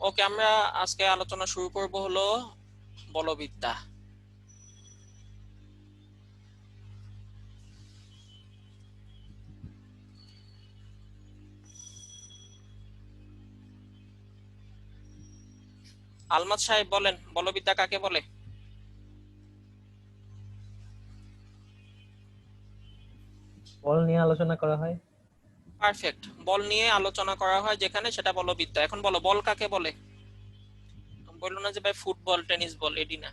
ওকে, আমরা আজকে আলোচনা শুরু করব হলো বলবিদ্যা। আলমাদ সাহেব বলেন, বলবিদ্যা কাকে বলে? বল নিয়ে আলোচনা করা হয়। পারফেক্ট, বল নিয়ে আলোচনা করা হয় যেখানে, সেটা বলবিদ্যা। এখন বলো, বল কাকে বলে? বললো না যে ভাই ফুটবল, টেনিস বল, এডি না।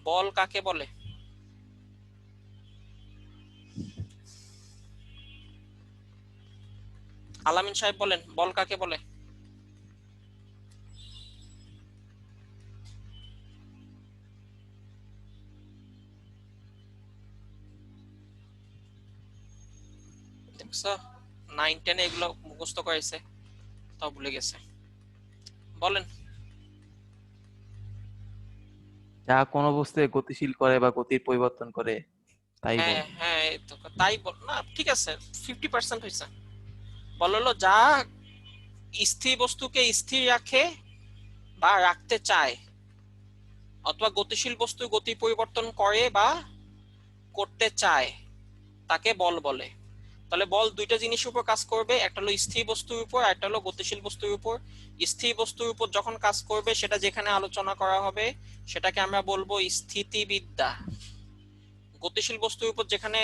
বল কাকে বলে? আলামিন সাহেব বলেন, বল কাকে বলে? দেখছো, 9-10 এগুলো মুখস্থ করেছে, তাও ভুলে গেছে। বলেন। যা কোনো বস্তুকে গতিশীল করে বা গতির পরিবর্তন করে তাই বল। হ্যাঁ হ্যাঁ, এই তো তাই বল না, ঠিক আছে, 50% হয়েছে। বল হলো যা স্থির বস্তুকে স্থির রাখে বা রাখতে চায়, অথবা গতিশীল বস্তু গতি পরিবর্তন করে বা করতে চায়, তাকে বল বলে। তাহলে বল দুইটা জিনিসের উপর কাজ করবে, একটা হলো স্থির বস্তুর উপর, আর একটা হলো গতিশীল বস্তুর উপর। স্থির বস্তুর উপর যখন কাজ করবে, সেটা যেখানে আলোচনা করা হবে সেটাকে আমরা বলবো স্থিতিবিদ্যা। গতিশীল বস্তুর উপর যেখানে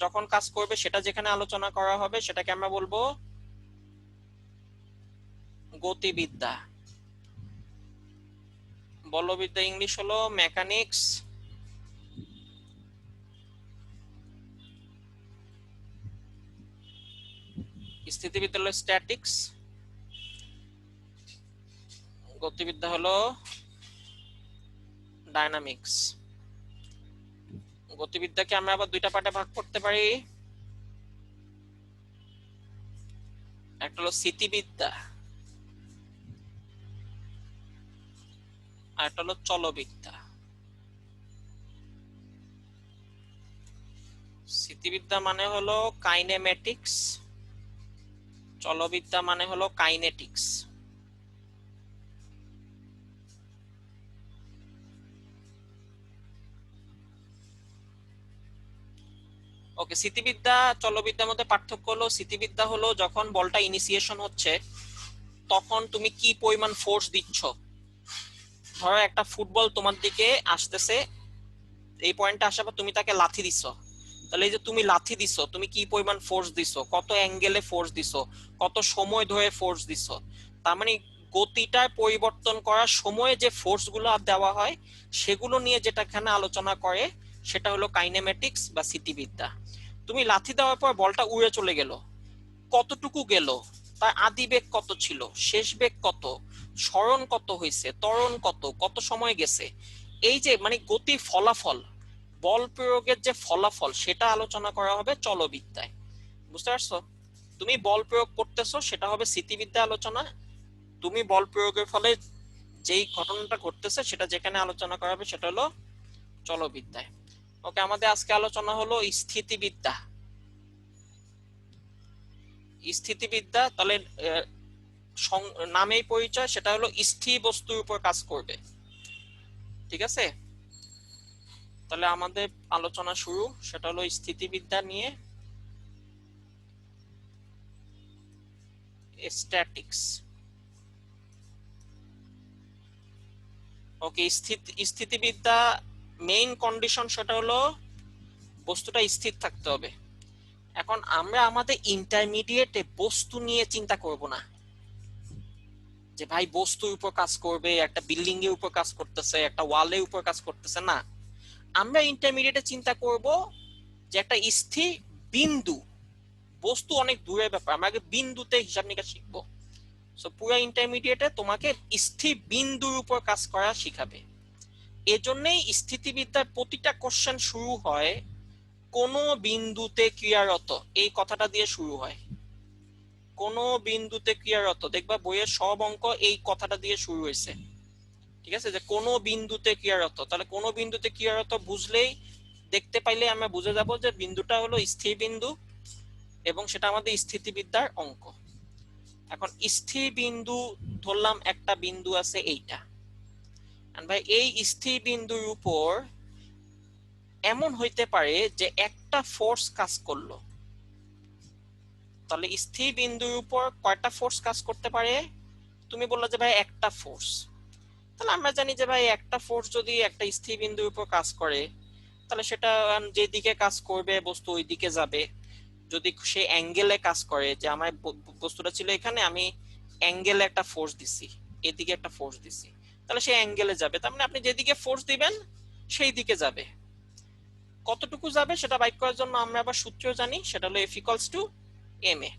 যখন কাজ করবে, সেটা যেখানে আলোচনা করা হবে সেটাকে আমরা বলবো গতিবিদ্যা। বলবিদ্যা ইংলিশ হলো মেকানিক্স, স্থিতিবিদ্যা হলো স্ট্যাটিক্স, গতিবিদ্যা হলো ডায়নামিক্স। গতিবিদ্যাকে আমরা আবার দুইটা পার্টে ভাগ করতে পারি, একটা হলো স্থিতিবিদ্যা আর একটা হলো চলবিদ্যা। স্থিতিবিদ্যা মানে হলো কাইনেমেটিক্স, চলবিদ্যা মানে হলো কাইনেটিক্স। ওকে, স্থিতিবিদ্যা চলবিদ্যার মধ্যে পার্থক্য হলো, স্থিতিবিদ্যা হলো যখন বলটা ইনিশিয়েশন হচ্ছে তখন তুমি কি পরিমাণ ফোর্স দিচ্ছ। ধরো একটা ফুটবল তোমার দিকে আসতেছে, এই পয়েন্টে আসার পর তুমি তাকে লাথি দিছো, তাহলে এই যে তুমি লাথি দিছো, তুমি কি পরিমাণ ফোর্স দিছো, কত অ্যাঙ্গেলে ফোর্স দিছো, কত সময় ধরে ফোর্স দিছো। তার মানে গতিটা পরিবর্তন করার সময়ে যে ফোর্স গুলো দেওয়া হয় সেগুলো নিয়ে যেটা এখানে আলোচনা করে সেটা হলো কাইনেমেটিক্স বা স্থিতিবিদ্যা। তুমি লাথি দেওয়ার পর বলটা উড়ে চলে গেল, কতটুকু গেল, তার আদি বেগ কত ছিল, শেষ বেগ কত, স্মরণ কত হয়েছে, ত্বরণ কত, কত সময় গেছে, এই যে মানে গতির ফলাফল, বল প্রয়োগের যে ফলাফল সেটা আলোচনা করা হবে চলবিদ্যায়। বুঝতে পারছো? তুমি বল প্রয়োগ করতেছো সেটা হবে স্থিতিবিদ্যা আলোচনা, তুমি বল প্রয়োগের ফলে যেই ঘটনাটা ঘটতেছে সেটা যেখানে আলোচনা করা হবে সেটা হলো চলবিদ্যায়। ওকে, আমাদের আজকে আলোচনা হলো স্থিতিবিদ্যা। স্থিতিবিদ্যা তাহলে নামেই পরিচয়, সেটা হলো স্থির বস্তুর উপর কাজ করবে। ঠিক আছে, তাহলে আমাদের আলোচনা শুরু, সেটা হলো স্থিতিবিদ্যা নিয়ে, স্ট্যাটিক্স। ওকে, স্থিতিবিদ্যা মেইন কন্ডিশন সেটা হলো বস্তুটা স্থির থাকতে হবে। এখন আমরা আমাদের ইন্টারমিডিয়েটে বস্তু নিয়ে চিন্তা করব না যে ভাই বস্তুর উপর কাজ করবে, একটা বিল্ডিং এর উপর কাজ করতেছে, একটা ওয়ালের উপর কাজ করতেছে, না। আমরা ইন্টারমিডিয়েটে চিন্তা করব যে একটা স্থির বিন্দু, বস্তু অনেক দূরের ব্যাপার, আমরা আগে বিন্দুতে হিসাব নিকাশ শিখবো। সো পুরো ইন্টারমিডিয়েটে তোমাকে স্থির বিন্দুর উপর কাজ করা শিখাবে। এজন্যই স্থিতিবিদ্যার প্রতিটা কোশ্চেন শুরু হয় কোন বিন্দুতে ক্রিয়ারত, এই কথাটা দিয়ে শুরু হয়। কোন বিন্দুতে ক্রিয়ারত, দেখবা বইয়ের সব অঙ্ক এই কথাটা দিয়ে শুরু হয়েছে। ঠিক আছে, যে কোন বিন্দুতে ক্রিয়ারত, তাহলে কোন বিন্দুতে ক্রিয়ারত বুঝলেই, দেখতে পাইলে আমরা বুঝে যাব যে বিন্দুটা হলো স্থির বিন্দু এবং সেটা আমাদের স্থিতিবিদ্যার অঙ্ক। এখন স্থির বিন্দু ধরলাম একটা বিন্দু আছে এইটা, ভাই এই স্থির বিন্দুর উপর এমন হইতে পারে যে একটা ফোর্স কাজ করলো। তাহলে স্থির বিন্দুর উপর কয়টা ফোর্স কাজ করতে পারে? তুমি বললে যে ভাই একটা ফোর্স। তাহলে আমরা জানি যে ভাই একটা ফোর্স যদি একটা স্থির বিন্দুর উপর কাজ করে তাহলে সেটা যেদিকে কাজ করবে বস্তু ওই দিকে যাবে। যদি সে অ্যাঙ্গেলে কাজ করে, যে আমার বস্তুটা ছিল এখানে, আমি অ্যাঙ্গেলে একটা ফোর্স দিছি, এদিকে একটা ফোর্স দিছি, তাহলে সে অ্যাঙ্গেলে যাবে। তার মানে আপনি যেদিকে ফোর্স দিবেন সেই দিকে যাবে। কতটুকু যাবে সেটা বাইর করার জন্য আমরা আবার সূত্র জানি, সেটা হলো F equals to ma।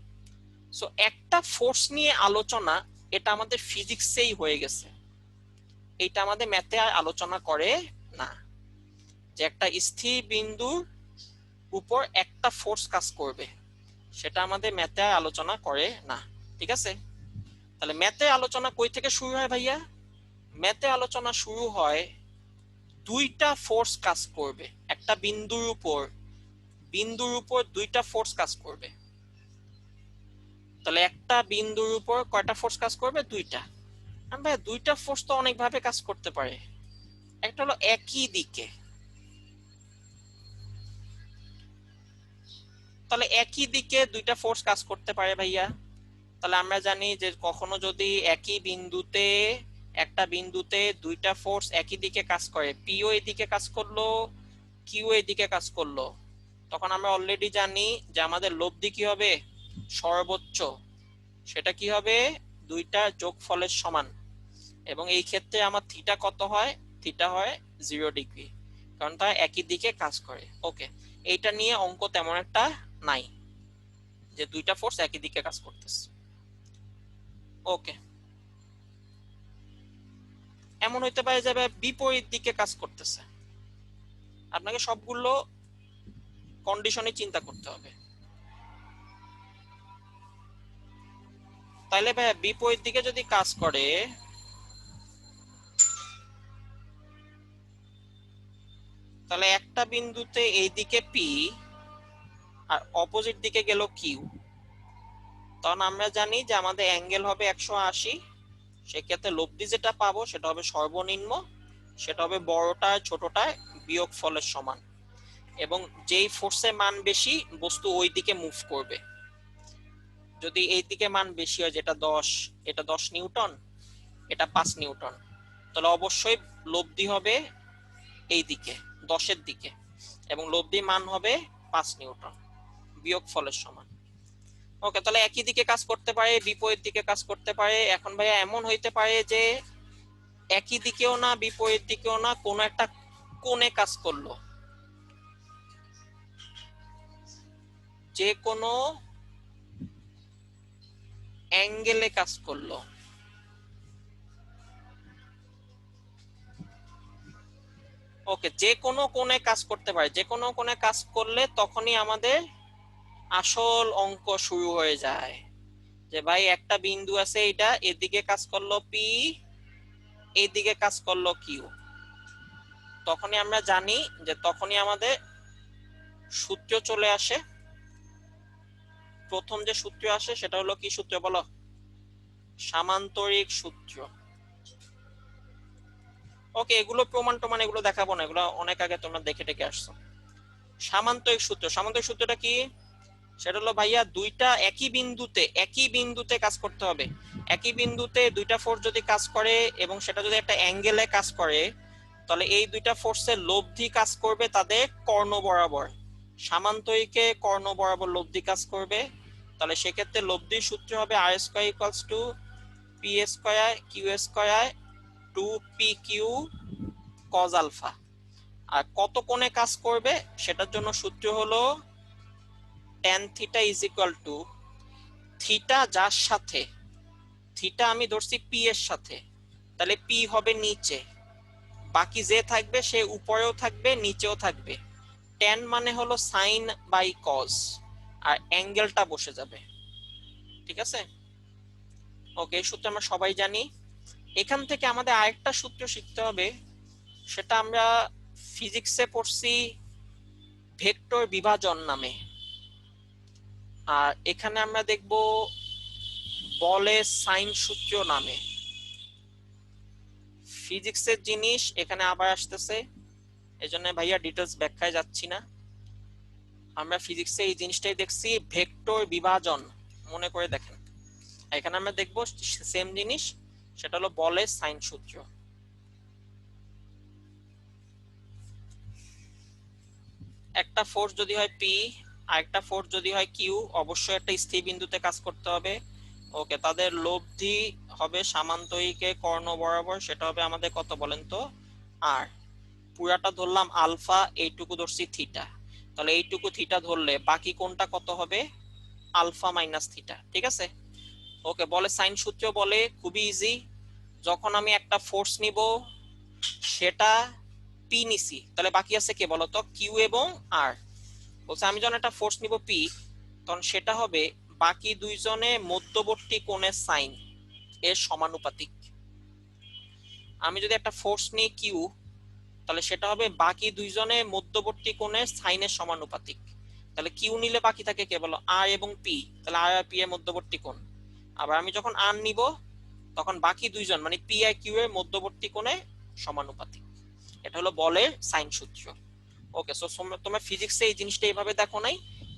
So একটা ফোর্স নিয়ে আলোচনা, এটা আমাদের ফিজিক্সেই হয়ে গেছে, এটা আমাদের ম্যাথে আর আলোচনা করে না, যে একটা স্থির বিন্দুর উপর একটা ফোর্স কাজ করবে, সেটা আমাদের ম্যাথে আর আলোচনা করে না। ঠিক আছে, তাহলে ম্যাথে আলোচনা কই থেকে শুরু হয় ভাইয়া? ম্যাথে আলোচনা শুরু হয় দুইটা ফোর্স কাজ করবে একটা বিন্দুর উপর, বিন্দুর উপর দুইটা ফোর্স কাজ করবে। তাহলে একটা বিন্দুর উপর কয়টা ফোর্স কাজ করবে? দুইটা। ভাই দুইটা ফোর্স তো অনেক ভাবে কাজ করতে পারে। একটা হলো একই দিকে, তাহলে একই দিকে দুইটা ফোর্স কাজ করতে পারে ভাইয়া। তাহলে আমরা জানি যে কখনো যদি একই বিন্দুতে, একটা বিন্দুতে দুইটা ফোর্স একই দিকে কাজ করে, পিও এদিকে কাজ করলো, কিউ এদিকে কাজ করলো, তখন আমরা অলরেডি জানি যে আমাদের লব্ধি কি হবে? সর্বোচ্চ। সেটা কি হবে? দুইটা যোগফলের সমান। এবং এই ক্ষেত্রে আমার থিটা কত হয়? থিটা হয় 0 ডিগ্রি, কারণ তারা একই দিকে কাজ করে। ওকে, এইটা নিয়ে অঙ্ক তেমন একটা নাই, যে দুইটা ফোর্স একই দিকে কাজ করতেছে। ওকে, এমন হইতে পারে যে বিপরীত দিকে কাজ করতেছে। আপনাকে সবগুলো কন্ডিশনে চিন্তা করতে হবে। তাইলে ভাই বিপরীত দিকে যদি কাজ করে, তাহলে একটা বিন্দুতে এইদিকে পি আর অপোজিট দিকে গেল কিউ, তখন আমরা জানি যে আমাদের অ্যাঙ্গেল হবে 180। সেক্ষেত্রে লব্ধি যেটা পাবো সেটা হবে সর্বনিম্ন, সেটা হবে বড়টা ছোটটা বিয়োগ ফলের সমান। এবং যেই ফোর্সের মান বেশি বস্তু ওই দিকে মুভ করবে। যদি এই দিকে মান বেশি হয়, যেটা 10, এটা 10 নিউটন, এটা 5 নিউটন, তাহলে অবশ্যই লব্ধি হবে এই দিকে 10-এর দিকে, এবং লব্ধি মান হবে 5 নিউটন বিয়োগ ফলের সমান। ওকে, তাহলে একই দিকে কাজ করতে পারে, বিপরীত দিকে কাজ করতে পারে। এখন ভাইয়া এমন হইতে পারে যে একই দিকেও না বিপরীত দিকেও না, কোনো একটা কোণে কাজ করলো, যে কোনো অ্যাঙ্গেলে কাজ করলো। ওকে, যে কোনো কোণে কাজ করতে পারে, যে কোনো কোণে কাজ করলে তখনই আমাদের আসল অঙ্ক শুরু হয়ে যায়, যে ভাই একটা বিন্দু আছে, এটা এদিকে কাজ করলো পি, এইদিকে কাজ করলো কিউ। তখনই আমরা জানি যে তখনই আমাদের সূত্র চলে আসে। প্রথম যে সূত্র আসে সেটা হলো কি সূত্র বলো? সামান্তরিক সূত্র। ওকে, এগুলো প্রমাণ টমান এগুলো দেখাবো না, এগুলো অনেক আগে তোমরা দেখে টেকে আসছো। সামান্তরিক সূত্র, সামান্তরিক সূত্রটা কি? সেটা হলো ভাইয়া দুইটা একই বিন্দুতে কাজ করতে হবে। একই বিন্দুতে দুইটা ফোর্স যদি কাজ করে এবং সেটা যদি একটা অ্যাঙ্গেলে কাজ করে, তাহলে এই দুইটা ফোর্সের লব্ধি কাজ করবে তাদের কর্ণ বরাবর। সামান্তরিকে কর্ণ বরাবর লব্ধি কাজ করবে। তাহলে সেক্ষেত্রে লব্ধির সূত্র হবে R square equals to P square Q square 2pq cos alpha. আর কত কোণে কাজ করবে সেটার জন্য সূত্র হলো tan theta is equal to theta, যার সাথে থিটা আমি ধরছি পি এর সাথে, তাহলে পি হবে নিচে, বাকি যে থাকবে সে উপরেও থাকবে নিচেও থাকবে। tan মানে হলো সাইন বাই কজ, আর অ্যাঙ্গেলটা বসে যাবে। ঠিক আছে, ওকে, এই সূত্র আমরা সবাই জানি। এখান থেকে আমাদের আরেকটা সূত্র শিখতে হবে, সেটা আমরা ফিজিক্সে পড়ছি ভেক্টর বিভাজন নামে। আর এখানে আমরা দেখব বলে সাইন সূত্র নামে। ফিজিক্সের জিনিস এখানে আবার আসতেছে, এজন্য ভাইয়া ডিটেলস ব্যাখ্যায় যাচ্ছি না। আমরা ফিজিক্সে এই জিনিসটাই দেখছি, ভেক্টর বিভাজন। মনে করে দেখেন, এখানে আমরা দেখবো সেম জিনিস, সেটা হলো বলের সাইন সূত্র। একটা ফোর্স যদি হয় পি আর একটা ফোর্স যদি হয় কিউ, অবশ্যই একটা স্থির বিন্দুতে কাজ করতে হবে। ওকে, তাদের লব্ধি হবে সামান্তরিকে কর্ণ বরাবর, সেটা হবে আমাদের কত বলেন তো, আর পুরাটা ধরলাম আলফা, এইটুকু ধরছি থিটা। তাহলে এইটুকু থিটা ধরলে বাকি কোনটা কত হবে, আলফা মাইনাস থিটা। ঠিক আছে, ওকে। বলে সাইন সূত্র বলে খুবই ইজি, যখন আমি একটা ফোর্স নিব সেটা পি নিছি, তাহলে বাকি আছে কে বলতো, কিউ এবং আর। বলছে আমি যখন একটা ফোর্স নিব পি, তখন সেটা হবে বাকি দুইজনে মধ্যবর্তী কোণের সাইন এর সমানুপাতিক। আমি যদি একটা ফোর্স নিই কিউ, তাহলে সেটা হবে বাকি দুইজনে মধ্যবর্তী কোণের সাইনের সমানুপাতিক। তাহলে কিউ নিলে বাকি থাকে কেবল আর এবং পি, তাহলে আর আর পি এর মধ্যবর্তী কোণ। আবার আমি যখন আর নিব, তখন বাকি দুইজন মানে পি আর কিউ এর মধ্যবর্তী কোণে সমানুপাতিক। এটা হলো বলের সাইন সূত্র। ওকে, সো তোমরা ফিজিক্সে এই জিনিসটা এইভাবে দেখো নাই,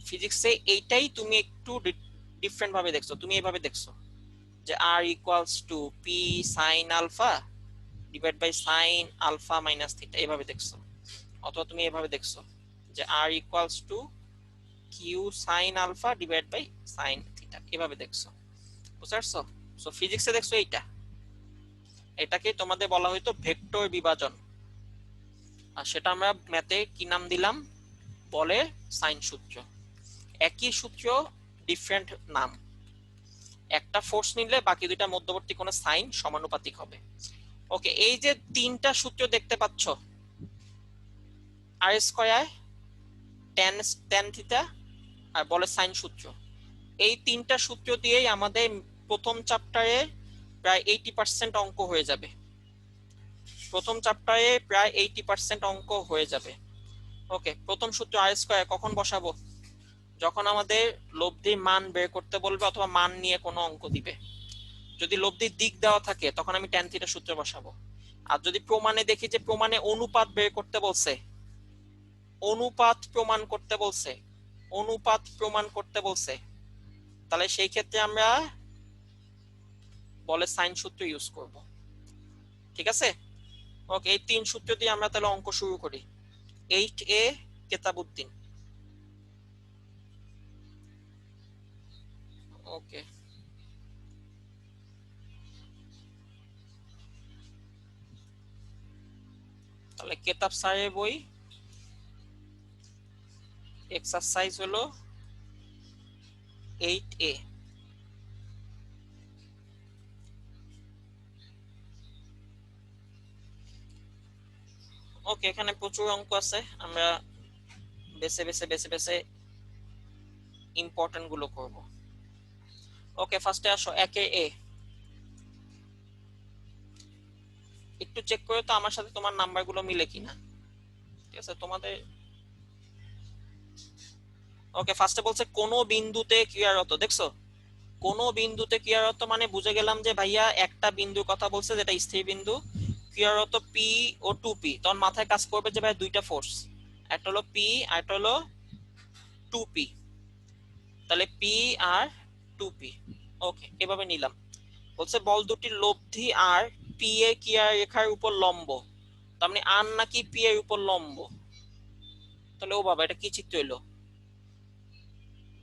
ফিজিক্সে এইটাই তুমি একটু ডিফারেন্ট ভাবে দেখছো। তুমি এইভাবে দেখছো যে R equals to P sine alpha divide by sine alpha minus theta, এইভাবে দেখছো। অথবা তুমি এইভাবে দেখছো যে R equals to Q sine alpha divide by sine theta, এভাবে দেখছো। বুঝতে পারছো? সো ফিজিক্সে দেখছো এইটা, এটাকে তোমাদের বলা হয়তো ভেক্টর বিভাজন, আর সেটা আমরা ম্যাথে কি নাম দিলাম, বলে সাইন সূত্র। একই সূত্র, ডিফারেন্ট নাম। একটা ফোর্স নিলে বাকি দুইটা মধ্যবর্তী কোণের সাইন সমানুপাতিক হবে। ওকে, এই যে তিনটা সূত্র দেখতে পাচ্ছ, আর স্কয়ার, ট্যান থিটা আর বলে সাইন সূত্র, এই তিনটা সূত্র দিয়েই আমাদের প্রথম চ্যাপ্টারে প্রায় 80% অঙ্ক হয়ে যাবে। প্রথম চ্যাপ্টারে প্রায় 80% অঙ্ক হয়ে যাবে। ওকে, প্রথম সূত্র আর স্কয়ার কখন বসাবো, যখন আমাদের লব্ধির মান বের করতে বলবে অথবা মান নিয়ে কোনো অঙ্ক দিবে। যদি লব্ধির দিক দেওয়া থাকে তখন আমি ট্যান থিটা সূত্র বসাবো। আর যদি প্রমাণে দেখি যে প্রমাণে অনুপাত বের করতে বলছে, অনুপাত প্রমাণ করতে বলছে, অনুপাত প্রমাণ করতে বলছে, তাহলে সেই ক্ষেত্রে আমরা বলে সাইন সূত্র ইউজ করব। ঠিক আছে, ওকে। এই তিন সূত্র দিয়ে আমরা তাহলে অঙ্ক শুরু করি। 8A কেতাবউদ্দিন। ওকে, তাহলে কেতাব স্যারের বই, এক্সারসাইজ হলো 8A। ওকে, এখানে প্রচুর অঙ্ক আছে, আমরা বেছে বেছে বেছে বেছে ইম্পর্টেন্ট গুলো করব। ওকে, ফার্স্টে আসো 1A। একটু চেক করে তো আমার সাথে তোমার নাম্বারগুলো মিলে কিনা। ঠিক আছে তোমাদের। ওকে, ফার্স্টে বলছে কোন বিন্দুতে ক্রিয়ারত, দেখছো কোন বিন্দুতে ক্রিয়ারত মানে বুঝে গেলাম যে ভাইয়া একটা বিন্দুর কথা বলছে যেটা স্থির বিন্দু, ক্রিয়ারত পি ও 2P। তখন মাথায় কাজ করবে যে ভাই দুইটা ফোর্স, একটা হলো পি আর একটা হলো 2P, তাহলে পি আর 2P। ওকে, এভাবে নিলাম। বলছে বল দুটির লব্ধি আর পি এ ক্রিয়া রেখার উপর লম্ব, তার মানে আর নাকি পি এর উপর লম্ব। তাহলে ও বাবা, এটা কি চিত্র হইলো,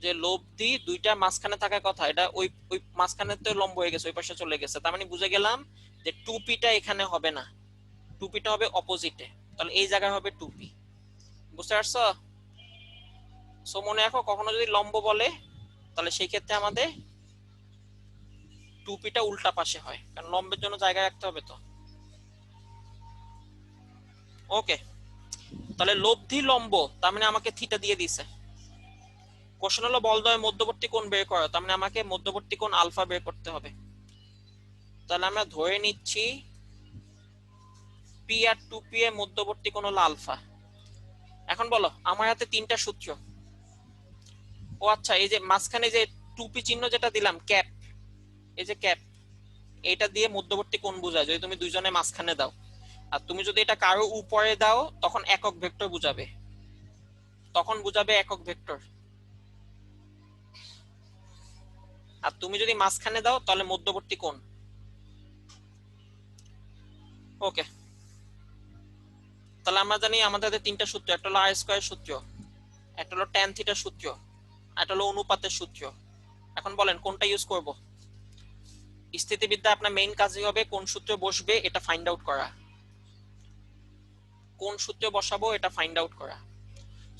যে লব্ধি দুইটা মাঝখানে থাকার কথা, এটা ওই ওই মাঝখানে তো লম্ব হয়ে গেছে, ওই পাশে চলে গেছে। তার মানে বুঝে গেলাম যে 2P-টা এখানে হবে না, 2P-টা হবে অপোজিটে, তাহলে এই জায়গায় হবে 2P। বুঝতে পারছো? সো মনে রাখো, কখনো যদি লম্ব বলে তাহলে সেই ক্ষেত্রে আমাদের 2P-টা উল্টা পাশে হয়, কারণ লম্বের জন্য জায়গা রাখতে হবে তো। ওকে, তাহলে লব্ধি লম্ব, তার মানে আমাকে থিটা দিয়ে দিছে। কোশ্চেন হলো বলদ্বয়ের মধ্যবর্তী কোণ বের করো, তার মানে আমাকে মধ্যবর্তী কোণ আলফা বের করতে হবে। তাহলে আমরা ধরে নিচ্ছি পি আর 2P এর মধ্যবর্তী কোণ হলো আলফা। এখন বলো, আমার হাতে তিনটা সূত্র। ও আচ্ছা, এই যে মাঝখানে যে 2P চিহ্ন যেটা দিলাম ক্যাপ, এই যে ক্যাপ, এটা দিয়ে মধ্যবর্তী কোণ বোঝায় যদি তুমি দুইজনের মাঝখানে দাও। আর তুমি যদি এটা কারো উপরে দাও তখন একক ভেক্টর বুঝাবে, তখন বুঝাবে একক ভেক্টর। আর তুমি যদি মাঝখানে দাও তাহলে মধ্যবর্তী কোণ। ওকে, তাহলে আমরা জানি আমাদের তিনটা সূত্র, একটা হলো আর স্কয়ার সূত্র, একটা হলো ট্যান থিটার সূত্র, একটা হলো অনুপাতের সূত্র। এখন বলেন কোনটা ইউজ করব? স্থিতিবিদ্যা আপনার মেইন কাজই হবে কোন সূত্র বসবে এটা ফাইন্ড আউট করা, কোন সূত্রে বসাবো এটা ফাইন্ড আউট করা।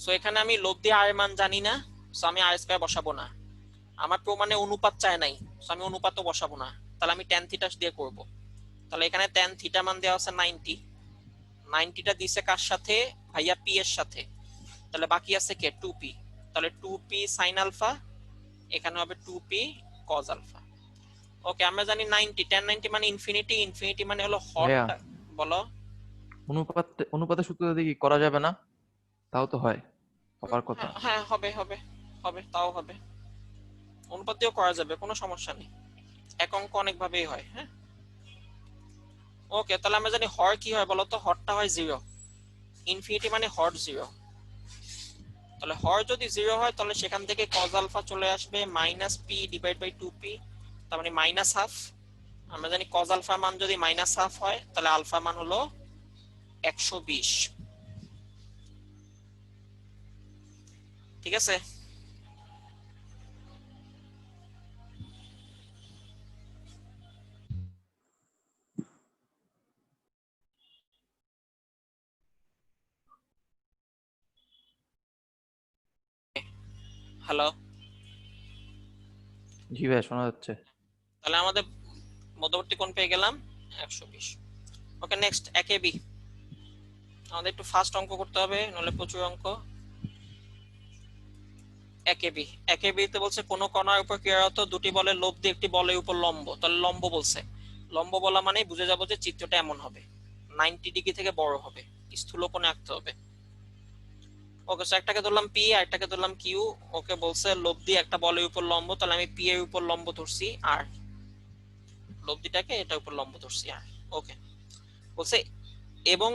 সো এখানে আমি লব দিয়ে আর এর মান জানি না, সো আমি আর স্কয়ার বসাবো না। আমার প্রমাণে অনুপাত চায় নাই, সো আমি অনুপাতও বসাবো না, তাহলে আমি ট্যান থিটা দিয়ে করব। তাহলে এখানে ট্যান থিটা মান দেওয়া আছে 90, 90টা দিছে কার সাথে? ভাইয়া পি এর সাথে। তাহলে বাকি আছে কে? 2p। তাহলে 2p sin আলফা, এখানে হবে 2p cos আলফা। ওকে, আমরা জানি 90, tan 90 মানে ইনফিনিটি, ইনফিনিটি মানে হলো ভাইয়া হট। বলো। অনুপাতের সূত্র দিয়ে কি করা যাবে না? তাও তো হয়, হওয়ার কথা। হ্যাঁ হ্যাঁ, হবে হবে হবে, তাও হবে, অনুপাত দিয়েও করা যাবে, কোনো সমস্যা নেই। এক অঙ্ক অনেক ভাবেই হয়। হ্যাঁ, ওকে, তাহলে আমরা জানি হর কি হয় বলো তো? হরটা হয় 0, ইনফিনিটি মানে হর 0। তাহলে হর যদি 0 হয় তাহলে সেখান থেকে cos আলফা চলে আসবে -p ডিভাইড বাই 2p, তার মানে -হাফ। আমরা জানি cos আলফা মান যদি -হাফ হয় তাহলে আলফা মান হলো 120। ঠিক আছে? হ্যালো? জি ভাইয়া, শোনা যাচ্ছে। তাহলে আমাদের মধ্যবর্তী কোণ পেয়ে গেলাম 120। ওকে, নেক্সট একে বি। আমাদের একটু ফাস্ট অঙ্ক করতে হবে, নলে প্রচুর অঙ্ক। একে বি, একে বি তে বলছে কোন কণার উপর ক্রিয়ারত দুটি বলের লোভ দিয়ে একটি বলের উপর লম্ব। তাহলে লম্ব বলছে, লম্ব বলা মানে বুঝে যাবো যে চিত্রটা এমন হবে, 90 ডিগ্রি থেকে বড় হবে, স্থূল কোণে আঁকতে হবে। ওকে, সো একটাকে ধরলাম পি আর একটাকে ধরলাম কিউ। ওকে, বলছে লোভ দিয়ে একটা বলের উপর লম্ব, তাহলে আমি পি এর উপর লম্ব ধরছি আর, লোভ দিটাকে এটার উপর লম্ব ধরছি আর। ওকে, বলছে এবং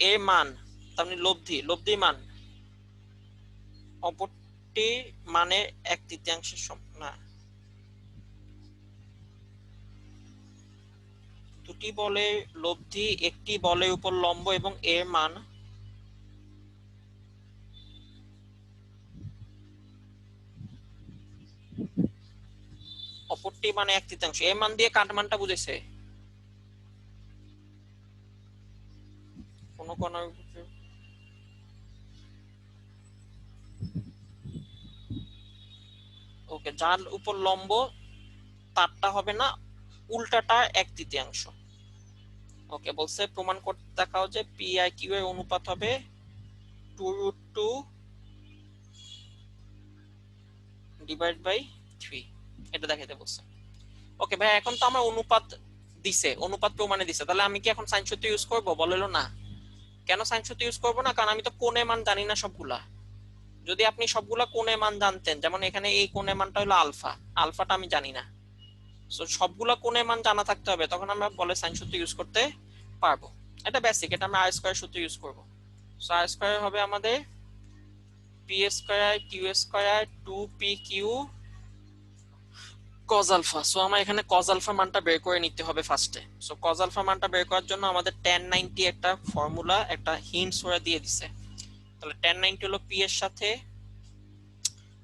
এর মান, তার মানে লব্ধির মান অপরটি মানের 1/3 সম না, দুটি বলের লব্ধি একটি বলের উপর লম্ব এবং এর মান অপরটি মানে 1/3। এর মান দিয়ে কার মানটা বুঝেছে? কোন কোন, ওকে, যার উপর লম্ব তারটা হবে না, উল্টাটা 1/3। ওকে, বলছে প্রমাণ করতে দেখাও যে পি আর কিউ এর অনুপাত হবে 2√2 ডিভাইড বাই 3, এটা দেখাইতে বলছে। ওকে ভাই, এখন তো আমার অনুপাত দিছে, অনুপাত প্রমাণে দিছে, তাহলে আমি কি এখন সাইন সূত্র ইউজ করব? বললো না। কেন সাইন সূত্র ইউজ করব না? কারণ আমি তো কোণের মান জানি না সবগুলা। যদি আপনি সবগুলা কোণের মান জানতেন, যেমন এখানে এই কোণের মানটা হলো আলফা, আলফাটা আমি জানি না, সো সবগুলা কোণের মান জানা থাকতে হবে, তখন আমরা বলে সাইন সূত্র ইউজ করতে পারবো। এটা বেসিক, এটা আমরা আর স্কয়ার সূত্র ইউজ করব। সো আর স্কয়ার হবে আমাদের P square Q square 2p Q cos আলফা। সো আমার এখানে cos আলফা মানটা বের করে নিতে হবে ফার্স্টে। সো cos আলফা মানটা বের করার জন্য আমাদের tan 90 একটা ফর্মুলা, একটা হিন্টস ওরা দিয়ে দিছে। তাহলে tan 90 হলো p এর সাথে,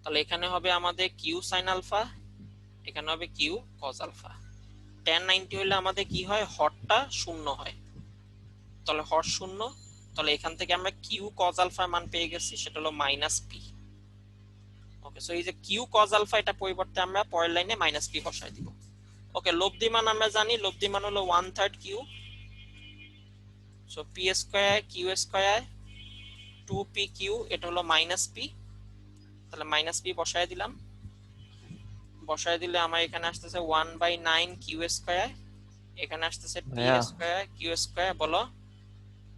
তাহলে এখানে হবে আমাদের q sin আলফা, এখানে হবে q cos আলফা। tan 90 হলে আমাদের কি হয়? হরটা শূন্য হয়, তাহলে হর শূন্য, তাহলে এখান থেকে আমরা q cos আলফার মান পেয়ে গেছি, সেটা হলো -p। ওকে, সো এই যে q cos আলফা, এটা পরিবর্তে আমরা পরের লাইনে -p বসাই দিব। ওকে, লব্ধি মান আমরা জানি, লব্ধি মান হলো 1/3 Q, so P square Q square 2p Q, এটা হলো -p। তাহলে -p বসায় দিলাম, বসায় দিলে আমার এখানে আসতেছে 1/9 কিউ স্কয়ার, এখানে আসতেছে পি ভাইয়া, স্কয়ার কিউ স্কয়ার। বলো।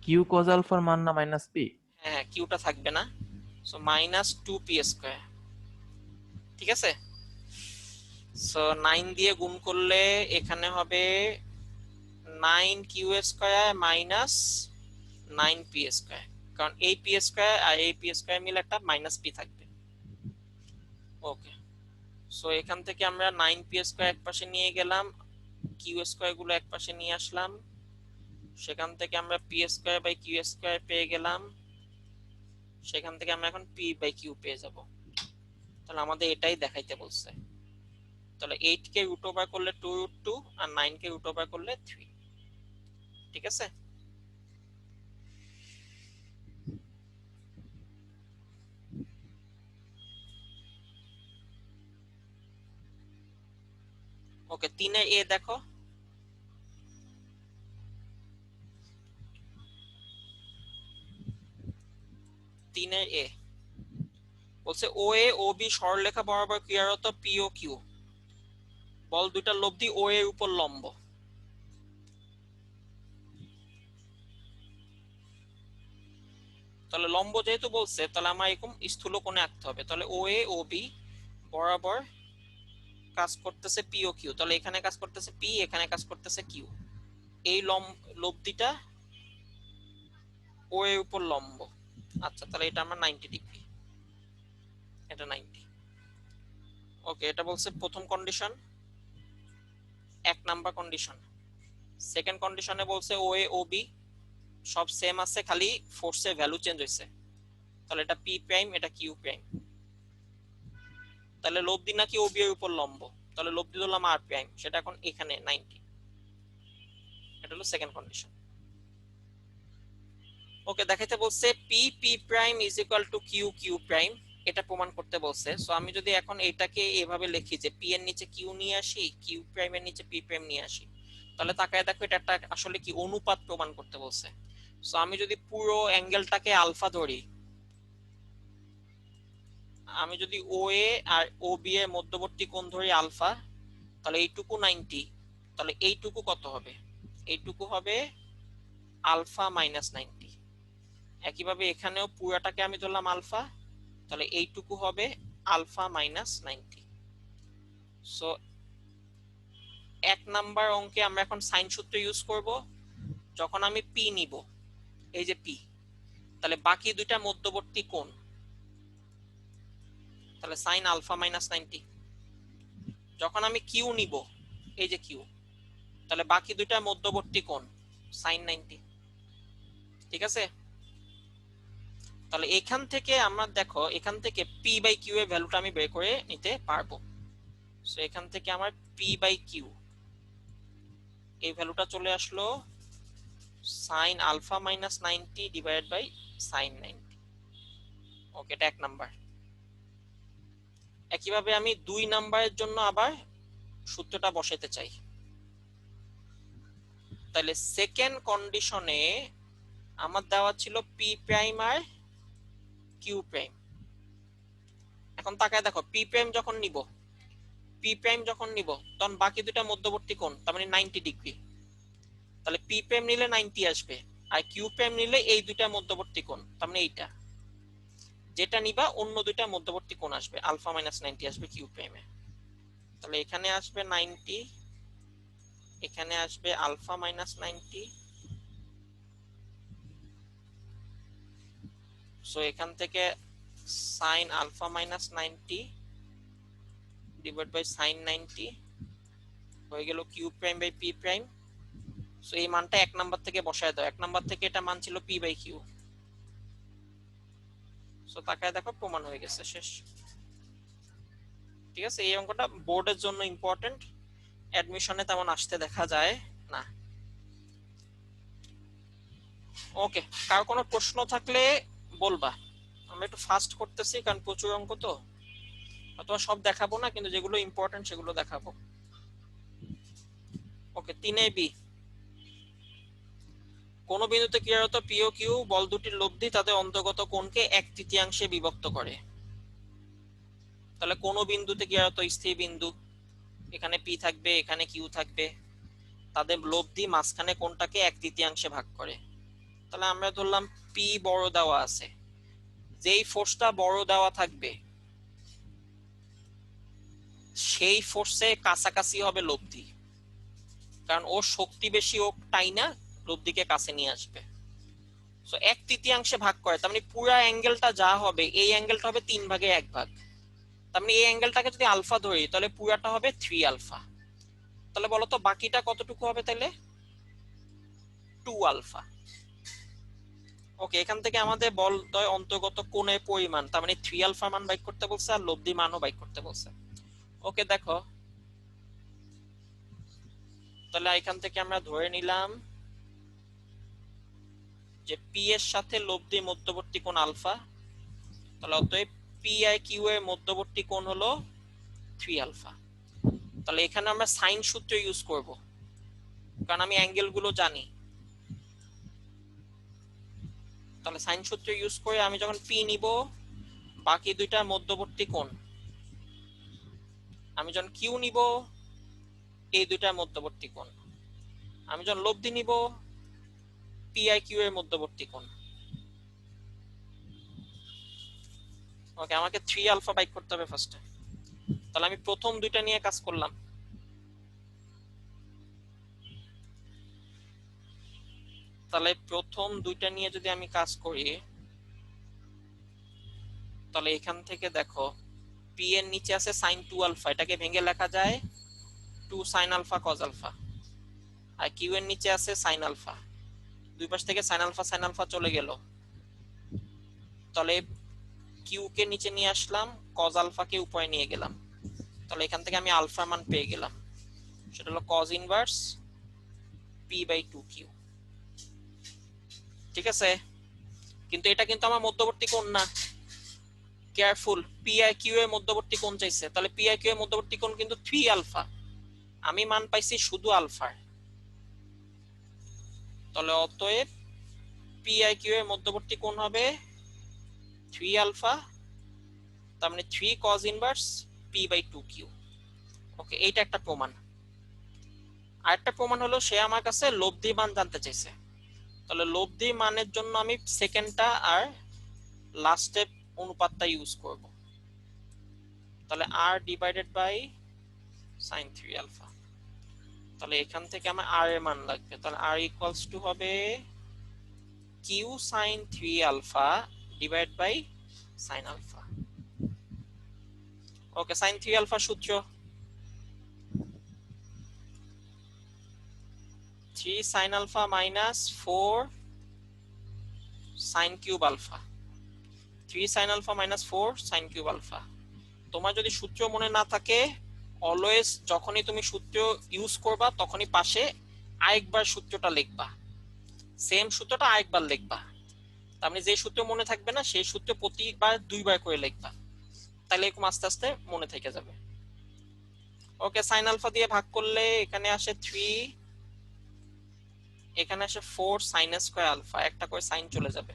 কিউ কজ আলফার মান না মাইনাস পি? হ্যাঁ হ্যাঁ, কিউটা থাকবে না, সো -2p স্কয়ার। ঠিক আছে? সো 9 দিয়ে গুণ করলে এখানে হবে 9q square minus 9p square, কারণ এই p স্কয়ার আর এই p স্কয়ার মিলে একটা মাইনাস p থাকবে। ওকে, সো এখান থেকে আমরা 9p স্কয়ার একপাশে নিয়ে গেলাম, q স্কয়ার গুলো একপাশে নিয়ে আসলাম, সেখান থেকে আমরা p square by q square পেয়ে গেলাম, সেখান থেকে আমরা এখন p বাই q পেয়ে যাব। তাহলে আমাদের এটাই দেখাইতে বলছে। তাহলে 8 কে রুট ওভার করলে 2√2 আর 9 কে রুট ওভার করলে 3। ঠিক আছে, ওকে 3 এর এ দেখো, 3 এর এ বলছে ও এ ও বি সরলরেখা বরাবর ক্রিয়ারত পি ও কিউ, বল দুইটা লব্ধি ও এর উপর লম্ব। তাহলে লম্ব যেহেতু বলছে, তাহলে আমার এরকম স্থূল কোণে আঁকতে হবে। তাহলে ও এ ও বি বরাবর কাজ করতেছে পি ও কিউ, তাহলে এখানে কাজ করতেছে পি, এখানে কাজ করতেছে কিউ। এই লব্ধিটা ও এর উপর লম্ব। আচ্ছা, তাহলে এটা আমরা 90 ডিগ্রি, এটা 90। ওকে, এটা বলছে প্রথম কন্ডিশন, 1 নাম্বার কন্ডিশন। সেকেন্ড কন্ডিশনে বলছে ও এ ও বি সব সেম আছে, খালি ফোর্সের ভ্যালু চেঞ্জ হয়েছে। তাহলে এটা পি প্রাইম, এটা কিউ প্রাইম। তাহলে লব্ধি নাকি ও বি এর উপর লম্ব, তাহলে লব্ধি ধরলাম আর প্রাইম, সেটা এখন এখানে 90। এটা হলো সেকেন্ড কন্ডিশন। ওকে, দেখাইতে বলছে P P prime is equal to Q Q prime, এটা প্রমাণ করতে বলছে। সো আমি যদি এখন এটাকে এভাবে লিখি যে পি এর নিচে কিউ নিয়ে আসি, কিউ প্রাইমের নিচে পি প্রাইম নিয়ে আসি, তাহলে তাকায় দেখো এটা একটা আসলে কি অনুপাত প্রমাণ করতে বলছে। সো আমি যদি পুরো অ্যাঙ্গেলটাকে আলফা ধরি, আমি যদি ও এ আর ও বি এর মধ্যবর্তী কোণ ধরি আলফা, তাহলে এইটুকু 90, তাহলে এইটুকু কত হবে? এইটুকু হবে আলফা মাইনাস 90। একইভাবে এখানেও পুরাটাকে আমি ধরলাম আলফা, তাহলে এইটুকু হবে আলফা মাইনাস 90। সো 1 নাম্বার অঙ্কে আমরা এখন সাইন সূত্র ইউজ করব। যখন আমি পি নিব, এই যে পি, তাহলে বাকি দুইটা মধ্যবর্তী কোণ, তাহলে সাইন আলফা মাইনাস 90। যখন আমি কিউ নিব, এই যে কিউ, তাহলে বাকি দুইটা মধ্যবর্তী কোণ সাইন 90। ঠিক আছে, তাহলে এখান থেকে আমরা দেখো, এখান থেকে পি বাই কিউ এর ভ্যালুটা আমি বের করে নিতে পারবো। সো এখান থেকে আমার পি বাই কিউ এই ভ্যালুটা চলে আসলো sine alpha minus 90 divided by sine 90। Okay, এটা 1 নাম্বার। একইভাবে আমি 2 নাম্বারের জন্য আবার সূত্রটা বসাতে চাই। তাহলে সেকেন্ড কন্ডিশনে আমার দেওয়া ছিল পি প্রাইম আর কিউ প্রাইম। এখন তাকায় দেখো, পি প্রাইম যখন নিব, পি প্রাইম যখন নিব, তখন বাকি দুটা মধ্যবর্তী কোণ তার মানে 90 ডিগ্রি। তাহলে পি প্রাইম নিলে 90 আসবে, আর কিউ প্রাইম নিলে এই দুটা মধ্যবর্তী কোণ, তার মানে এইটা যেটা নিবা অন্য দুইটা মধ্যবর্তী কোণ আসবে, আলফা মাইনাস 90 আসবে কিউ প্রাইমে। তাহলে এখানে আসবে 90, এখানে আসবে আলফা মাইনাস 90। সো এখান থেকে sine alpha minus 90 divide by sine 90 হয়ে গেল Q prime by P prime. So এই মানটা 1 নাম্বার থেকে বসায় দাও, 1 নাম্বার থেকে এটা মান ছিল পি বাই কিউ। সো তাকায় দেখো, প্রমাণ হয়ে গেছে, শেষ। ঠিক আছে, এই অঙ্কটা বোর্ডের জন্য ইম্পর্টেন্ট, অ্যাডমিশনে তেমন আসতে দেখা যায় না। ওকে, কার কোনো প্রশ্ন থাকলে বলবা। আমরা একটু ফাস্ট করতেছি কারণ প্রচুর অঙ্ক তো, অথবা সব দেখাবো না, কিন্তু যেগুলো ইম্পর্টেন্ট সেগুলো দেখাবো। ওকে, 3A বি, কোন বিন্দুতে ক্রিয়ারত পি ও কিউ বল দুটির লব্ধি তাদের অন্তর্গত কোণকে 1/3 বিভক্ত করে। তাহলে কোন বিন্দুতে ক্রিয়ারত স্থির বিন্দু, এখানে পি থাকবে, এখানে কিউ থাকবে, তাদের লব্ধি মাঝখানে কোণটাকে 1/3 ভাগ করে। তাহলে আমরা ধরলাম পি বড় দেওয়া আছে, যেই ফোর্সটা বড় দেওয়া থাকবে সেই ফোর্সে কাছাকাছি হবে লব্ধি, কারণ ওর শক্তি বেশি, ও টাইনা লব্ধিকে কাছে নিয়ে আসবে। সো 1/3 ভাগ করে, তার মানে পুরা অ্যাঙ্গেলটা যা হবে, এই অ্যাঙ্গেলটা হবে 3/1 ভাগ। তার মানে এই অ্যাঙ্গেলটাকে যদি আলফা ধরি তাহলে পুরাটা হবে 3 আলফা। তাহলে বলো তো বাকিটা কতটুকু হবে তাহলে? 2 আলফা। ওকে, এখান থেকে আমাদের বলতয় অন্তর্গত কোণের পরিমাণ, তার মানে 3 আলফা মান বাইক করতে বলছে আর লব্ধি মানও বাইক করতে বলছে। ওকে দেখো, তাহলে এখান থেকে আমরা ধরে নিলাম যে পি এর সাথে লব্ধি মধ্যবর্তী কোণ আলফা, তাহলে অতএব পি আই কিউ এর মধ্যবর্তী কোণ হলো 3 আলফা। তাহলে এখানে আমরা সাইন সূত্র ইউজ করব, কারণ আমি অ্যাঙ্গেল গুলো জানি। তাহলে সাইন সূত্র ইউজ করে আমি যখন পি নিব, বাকি দুইটার মধ্যবর্তী কোণ, আমি যখন কিউ নিব এই দুইটার মধ্যবর্তী কোণ, আমি যখন লব্ধি নিব পি আই কিউ এর মধ্যবর্তী কোণ। ওকে, আমাকে 3 আলফা বাইক করতে হবে ফার্স্টে। তাহলে আমি প্রথম দুইটা নিয়ে কাজ করলাম। তাহলে প্রথম দুইটা নিয়ে যদি আমি কাজ করি, তাহলে এখান থেকে দেখো পি এর নিচে আছে সাইন 2 আলফা, এটাকে ভেঙে লেখা যায় 2 সাইন আলফা কজ আলফা। আর কিউ এর নিচে আছে সাইন আলফা, দুই পাশ থেকে সাইন আলফা চলে গেল। তাহলে কিউ কে নিচে নিয়ে আসলাম, কজ আলফা কে উপরে নিয়ে গেলাম, তাহলে এখান থেকে আমি আলফা মান পেয়ে গেলাম, সেটা হলো কজ ইনভার্স p/2q। ঠিক আছে, কিন্তু এটা কিন্তু আমার মধ্যবর্তী কোণ না, কেয়ারফুল। পি আই কিউ এর মধ্যবর্তী কোণ চাইছে, তাহলে পি আই কিউ এর মধ্যবর্তী কোণ কিন্তু 3 আলফা, আমি মান পাইছি শুধু আলফার। তাহলে অতএব পি আই কিউ এর মধ্যবর্তী কোণ হবে 3 আলফা, তার মানে 3 cos ইনভার্স p/2q। ওকে, এইটা একটা প্রমাণ। আরেকটা প্রমাণ হলো সে আমার কাছে লব্ধি মান জানতে চাইছে, তাহলে লব্ধি মানের জন্য আমি সেকেন্ডটা আর লাস্ট স্টেপ অনুপাতটা ইউজ করব। তাহলে r divided by sin 3 alpha, তাহলে এখান থেকে আমার r এর মান লাগবে, তাহলে r ইকুয়ালস টু হবে q sin 3 alpha divide by sin alpha. Okay, sin 3 alpha সূত্র 3 sin alpha minus 4 sin cube alpha, 3 sin alpha minus 4 sin cube alpha. তোমার যদি সূত্র মনে না থাকে, অলওয়েজ যখনই তুমি সূত্র ইউজ করবা তখনই পাশে আরেকবার সূত্রটা লিখবা, সেম সূত্রটা আরেকবার লিখবা। তার মানে যে সূত্র মনে থাকবে না সেই সূত্র প্রতিবার দুইবার করে লিখবা, তাহলে এরকম আস্তে আস্তে মনে থেকে যাবে। ওকে, সাইন আলফা দিয়ে ভাগ করলে এখানে আসে 3, এখানে আসে 4 সাইন স্কয়ার আলফা, একটা করে সাইন চলে যাবে।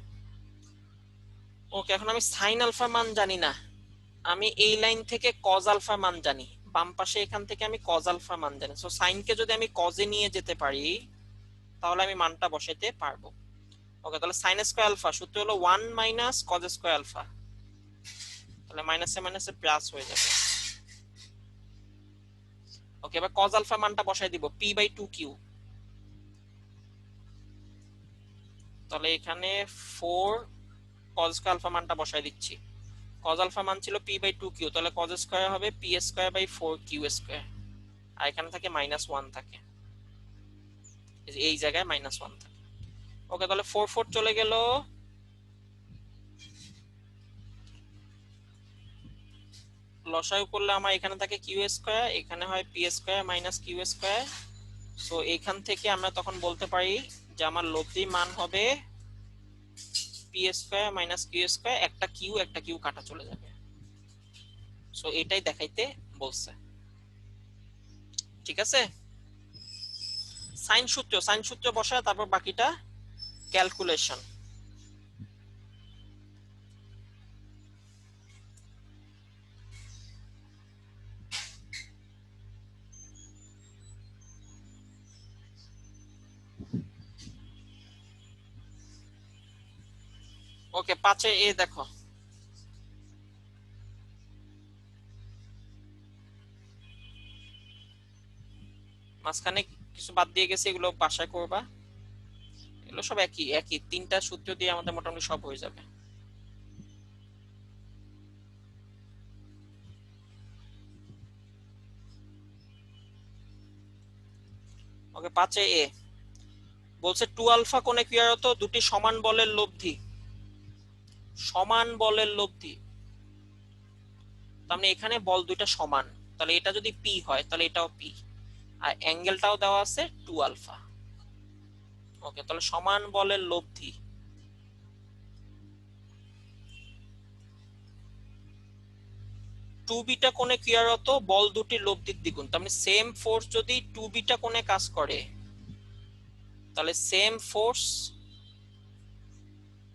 ওকে, এখন আমি সাইন আলফার মান জানি না, আমি এই লাইন থেকে কজ আলফার মান জানি, বাম পাশে এখান থেকে আমি কজ আলফার মান জানি। সো সাইনকে যদি আমি কজে নিয়ে যেতে পারি তাহলে আমি মানটা বসাইতে পারবো। ওকে, তাহলে সাইন স্কয়ার আলফা সূত্র হলো 1 মাইনাস কজ স্কয়ার আলফা, তাহলে মাইনাসে মাইনাসে প্লাস হয়ে যাবে। ওকে, এবার কজ আলফা মানটা বসাই দিব p/2q, তাহলে এখানে 4 কজ স্কয়ার আলফা মানটা বসাই দিচ্ছি। কজ আলফা মান ছিল p/2q, তাহলে কজ স্কয়ার হবে p square by 4q square, আর এখানে থাকে -1 থাকে, এই জায়গায় -1 থাকে। ওকে, তাহলে 4 4 চলে গেল, লসাগু করলে আমার এখানে থাকে কিউ স্কয়ার, এখানে হয় P square minus Q square. So এখান থেকে আমরা তখন বলতে পারি যে আমার লব্ধি মান হবে P square minus Q square, একটা কিউ কাটা চলে যাবে। সো এটাই দেখাইতে বলছে। ঠিক আছে, সাইন সূত্র বসায় তারপর বাকিটা ক্যালকুলেশন। ওকে, 5 এ দেখো মাঝখানে কিছু বাদ দিয়ে গেছে, এগুলো বাসায় করবা। এগুলো সব একই একই, তিনটা সূত্র দিয়ে আমাদের মোটামুটি সব হয়ে যাবে। ওকে, 5 এ বলছে 2 আলফা কোণে ক্রিয়ারত দুটি সমান বলের লব্ধি। সমান বলের লব্ধি, তার মানে এখানে বল দুইটা সমান, তাহলে এটা যদি পি হয় তাহলে এটাও পি, আর অ্যাঙ্গেলটাও দেওয়া আছে 2 আলফা। ওকে, তাহলে সমান বলের লব্ধি। টু বিটা কোণে ক্রিয়ারত বল দুটির লব্ধির দ্বিগুণ, তার মানে সেম ফোর্স যদি 2 বিটা কোণে কাজ করে, তাহলে সেম ফোর্স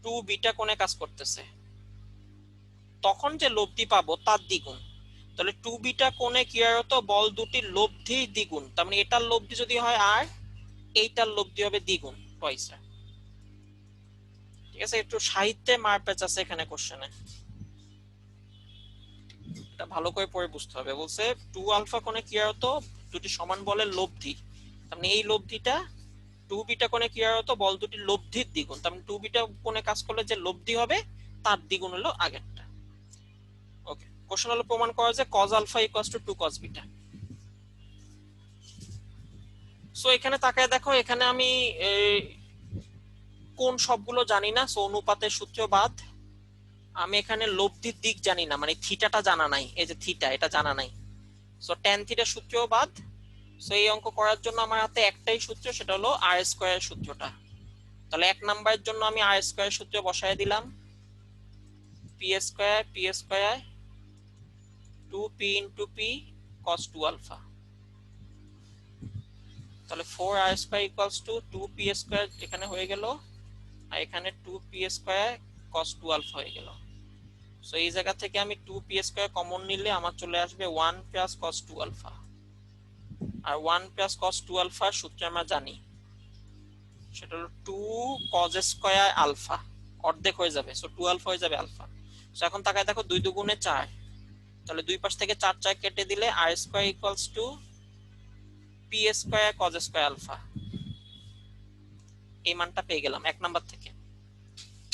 2 বিটা কোণে কাজ করতেছে, তখন যে লব্ধি পাবো তার দ্বিগুণ। তাহলে 2 বিটা কোণে ক্রিয়ারত বল দুটির লব্ধির দ্বিগুণ, তার মানে এটার লব্ধি যদি হয় আর, এইটার লব্ধি হবে দ্বিগুণ, টুয়াইস। ঠিক আছে, একটু সাহিত্যে মারপ্যাচ আছে এখানে কোশ্চেনে, এটা ভালো করে পড়ে বুঝতে হবে। বলছে 2 আলফা কোণে ক্রিয়ারত দুটি সমান বলের লব্ধি, তার মানে এই লব্ধিটা 2 বিটা কোণে ক্রিয়ারত বল দুটির লব্ধির দ্বিগুণ, তার মানে 2 বিটা কোণে কাজ করলে যে লব্ধি হবে তার দ্বিগুণ হলো আগেরটা। ওকে, কোশ্চেন হলো প্রমাণ করা যে cos alpha equals to 2 cos beta. So এখানে তাকায় দেখো, এখানে আমি কোন সবগুলো জানি না, সো অনুপাতের সূত্র বাদ। আমি এখানে লব্ধির দিক জানি না, মানে থিটাটা জানা নাই, এই যে থিটা এটা জানা নাই, সো tan থিটা সূত্রও বাদ। সো এই অঙ্ক করার জন্য আমার হাতে একটাই সূত্র, সেটা হলো আর স্কয়ার সূত্রটা। তাহলে 1 নাম্বারের জন্য আমি আর স্কয়ার সূত্র বসায় দিলাম, P square 2p into p cos 2 alpha. তাহলে 4r square equals two 2p square এখানে হয়ে গেল, আর এখানে 2p স্কয়ার cos 2 আলফা হয়ে গেল। সো এই জায়গা থেকে আমি 2p স্কয়ার কমন নিলে আমার চলে আসবে 1 প্লাস cos 2 আলফা, আর 1 প্লাস cos 2 আলফার সূত্র আমরা জানি, সেটা হলো 2 cos স্কয়ার আলফা, অর্ধেক হয়ে যাবে, সো 2 আলফা হয়ে যাবে আলফা। সো এখন তাকায় দেখো 2 দুগুণে 4, তাহলে দুই পাশ থেকে 4 4 কেটে দিলে R square equals to P square cos square alpha, এই মানটা পেয়ে গেলাম 1 নাম্বার থেকে।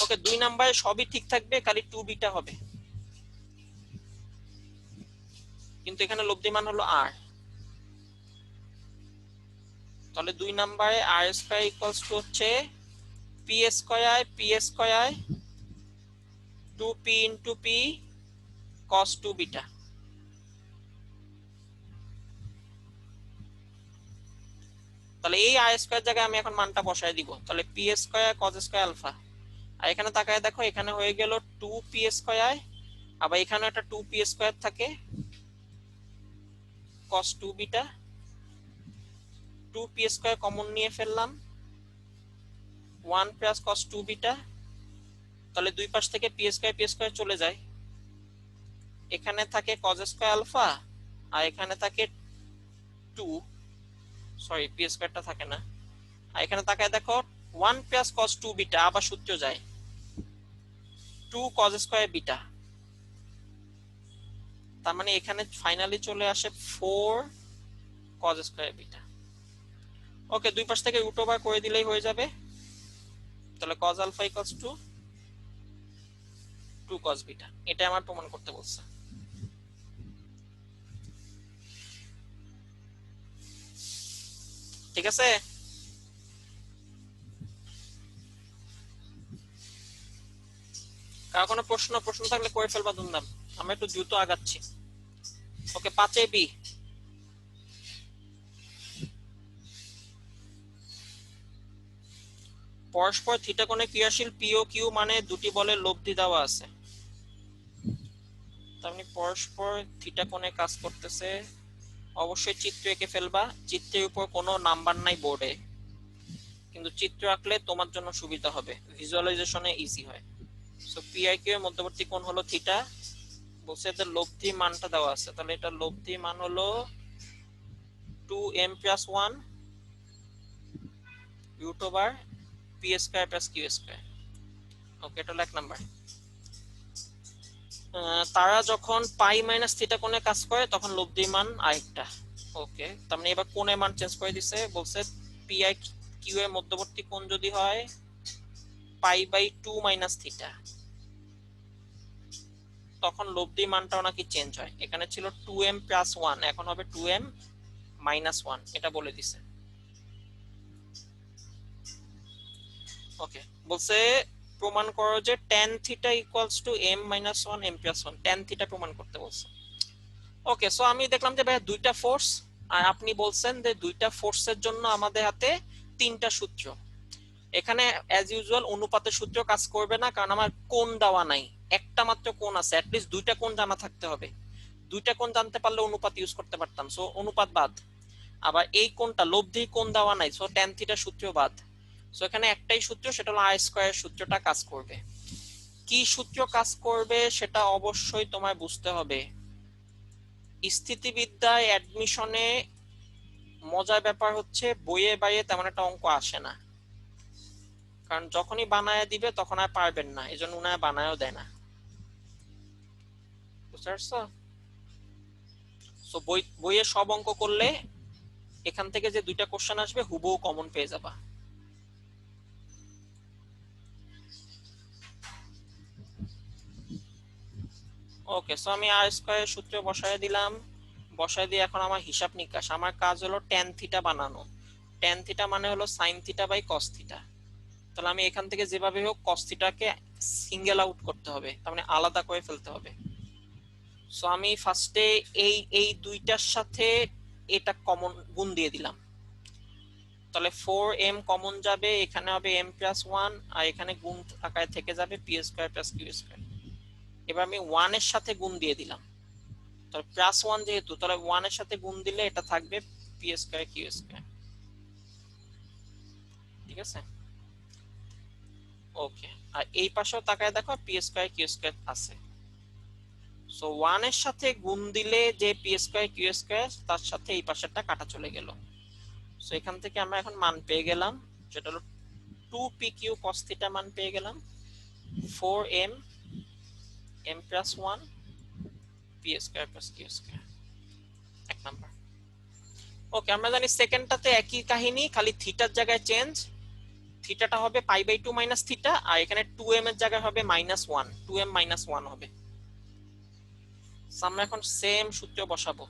ওকে, 2 নাম্বারে সবই ঠিক থাকবে, খালি 2 বিটা হবে, কিন্তু এখানে লব্ধি মান হলো r। তাহলে 2 নাম্বারে আর স্কয়ার ইকুয়ালস টু হচ্ছে P square 2p into p cos 2 beta. তাহলে এই আর স্কয়ার জায়গায় আমি এখন মানটা বসায় দিব, তাহলে P square cos square alpha, আর এখানে তাকায় দেখো এখানে হয়ে গেল 2p স্কয়ার, আবার এখানে একটা 2p স্কয়ার থাকে cos 2 beta, 2p square common নিয়ে ফেললাম, 1 প্লাস cos 2 বিটা, তাহলে দুই পাশ থেকে p স্কয়ার চলে যায়, এখানে থাকে cos স্কয়ার আলফা, আর এখানে থাকে 2, সরি p স্কয়ারটা থাকে না, আর এখানে তাকায় দেখো 1 প্লাস cos 2 বিটা, আবার সূত্র যায় 2 cos স্কয়ার বিটা, তার মানে এখানে ফাইনালি চলে আসে 4 cos স্কয়ার বিটা। ওকে, দুই পাশ থেকে রুট ওভার করে দিলেই হয়ে যাবে, তাহলে cos alpha equals to 2 cos beta, এটা আমার প্রমাণ করতে বলছে। ঠিক আছে, কার কোনো প্রশ্ন থাকলে করে ফেলবা দুমদাম, আমরা একটু দ্রুত আগাচ্ছি। ওকে, 5 এ বি, পরস্পর থিটা কোণে ক্রিয়াশীল পি ও কিউ মানে দুটি বলের লব্ধি দেওয়া আছে, তার মানে পরস্পর থিটা কোণে কাজ করতেছে। অবশ্যই চিত্র এঁকে ফেলবা, চিত্রের উপর কোনো নাম্বার নাই বোর্ডে, কিন্তু চিত্র আঁকলে তোমার জন্য সুবিধা হবে, ভিজুয়ালাইজেশনে ইজি হয়। সো পি আই কিউ এর মধ্যবর্তী কোণ হলো থিটা, বলছে এদের লব্ধি মানটা দেওয়া আছে, তাহলে এটা লব্ধি মান হলো 2m plus 1 root over P square plus Q square. Okay, এটা হলো 1 নাম্বার। তারা যখন পাই মাইনাস থিটা কোণে কাজ করে তখন লব্ধি মান আরেকটা, ওকে, তার মানে এবার কোণের মান চেঞ্জ করে দিছে, বলছে পি আই কিউ এর মধ্যবর্তী কোণ যদি হয় π/2 - থিটা, তখন লব্ধি মানটাও নাকি চেঞ্জ হয়। এখানে ছিল 2m + 1, এখন হবে 2m - 1, এটা বলে দিছে। ওকে, বলছে প্রমাণ করো যে tan theta = m - 1 m + 1, tan theta প্রমাণ করতে বলছে। ওকে, সো আমি দেখলাম যে ভাই দুইটা ফোর্স, আর আপনি বলছেন যে দুইটা ফোর্সের জন্য আমাদের হাতে তিনটা সূত্র। এখানে অ্যাজ ইউজুয়াল অনুপাতের সূত্র কাজ করবে না, কারণ আমার কোণ দেওয়া নাই, একটা মাত্র কোণ আছে, অ্যাটলিস্ট দুইটা কোণ জানা থাকতে হবে। দুইটা কোণ জানতে পারলে অনুপাত ইউজ করতে পারতাম, সো অনুপাত বাদ। আবার এই কোণটা লব্ধি কোণ দেওয়া নাই, সো tan থিটা সূত্র বাদ। সো এখানে একটাই সূত্র, সেটা হলো r স্কয়ার সূত্রটা কাজ করবে। কি সূত্র কাজ করবে সেটা অবশ্যই তোমায় বুঝতে হবে। স্থিতিবিদ্যায় অ্যাডমিশনে মজার ব্যাপার হচ্ছে বইয়ে বাইরে তেমন একটা অঙ্ক আসে না, কারণ যখনই বানায় দিবে তখন আর পারবেন না, এই জন্য উনায় বানায়ও দেয় না। বুঝতে পারছো? সো বইয়ে সব অঙ্ক করলে এখান থেকে যে দুইটা কোশ্চেন আসবে হুবহু কমন পেয়ে যাবা। ওকে, সো আমি আর স্কয়ার সূত্র বসায় দিলাম। বসায় দিয়ে এখন আমার হিসাব নিকাশ, আমার কাজ হলো tan থিটা বানানো। tan থিটা মানে হলো sin θ/cos θ। তাহলে আমি এখান থেকে যেভাবে হোক cos থিটাকে সিঙ্গেল আউট করতে হবে, তার মানে আলাদা করে ফেলতে হবে। সো আমি ফার্স্টে এই এই দুইটার সাথে এটা কমন গুণ দিয়ে দিলাম, তাহলে 4m কমন যাবে, এখানে হবে m + 1, আর এখানে গুণ আকারে থেকে যাবে p² + q²। এবার আমি 1 এর সাথে গুণ দিয়ে দিলাম, তাহলে +1 যেহেতু, তাহলে 1 এর সাথে গুণ দিলে এটা থাকবে p² q²। ঠিক আছে? ওকে, আর এই পাশেও তাকায় দেখো p² q² আছে। সো 1 এর সাথে গুণ দিলে যে p² q² তার সাথে এই পাশেরটা কাটা চলে গেল। সো এখান থেকে আমরা এখন মান পেয়ে গেলাম, যেটা হলো 2pq cos θ মান পেয়ে গেলাম, 4m m + 1 p² + q², এক নাম্বার। ওকে, আমরা জানি সেকেন্ডটাতে একই কাহিনী, খালি থিটার জায়গায় চেঞ্জ, থিটাটা হবে π/2 - θ, আর এখানে 2m এর জায়গায় হবে -1, 2m - 1 হবে। আমরা এখন সেম সূত্র বসাবো,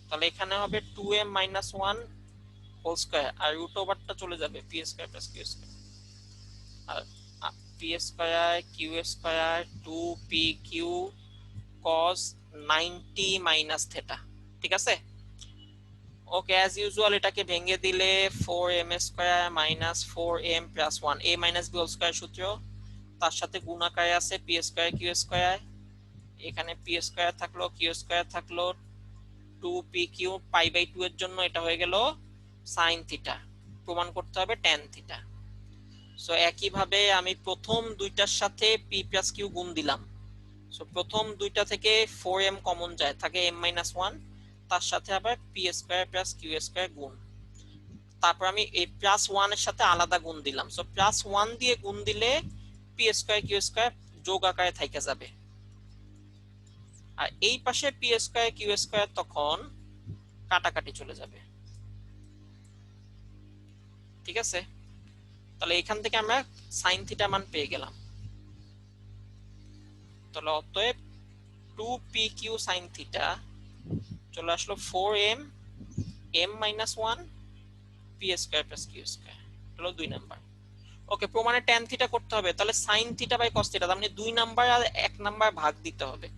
তাহলে এখানে হবে 2m - 1 হোল স্কয়ার, আর রুট ওভারটা চলে যাবে p² + q², আর p² q² 2pq cos 90 - θ। ঠিক আছে? ওকে, অ্যাজ ইউজুয়াল এটাকে ভেঙে দিলে 4m² - 4m + 1 a - b whole square সূত্র, তার সাথে গুণ আকারে আছে p² q², এখানে p² থাকলো q² থাকলো, 2pq π/2 এর জন্য এটা হয়ে গেল sin θ, প্রমাণ করতে হবে tan θ। সো একই ভাবে আমি প্রথম দুইটার সাথে p + q গুণ দিলাম, সো প্রথম দুইটা থেকে 4m কমন যায়, থাকে m - 1, তার সাথে আবার p² + q² গুণ, তারপর আমি এই +1 এর সাথে আলাদা গুণ দিলাম, সো +1 দিয়ে গুণ দিলে p² q² যোগ আকারে থেকে যাবে, আর এই পাশে p² q² তখন কাটাকাটি চলে যাবে। ঠিক আছে? তাহলে এখান থেকে আমরা sin θ মান পেয়ে গেলাম, তাহলে অতএব 2pq sin θ চলে আসলো 4m m - 1 p² + q², হলো 2 নাম্বার। ওকে, প্রমাণে tan θ করতে হবে, তাহলে sin θ/cos θ, তার মানে 2 নাম্বার আর 1 নাম্বার ভাগ দিতে হবে।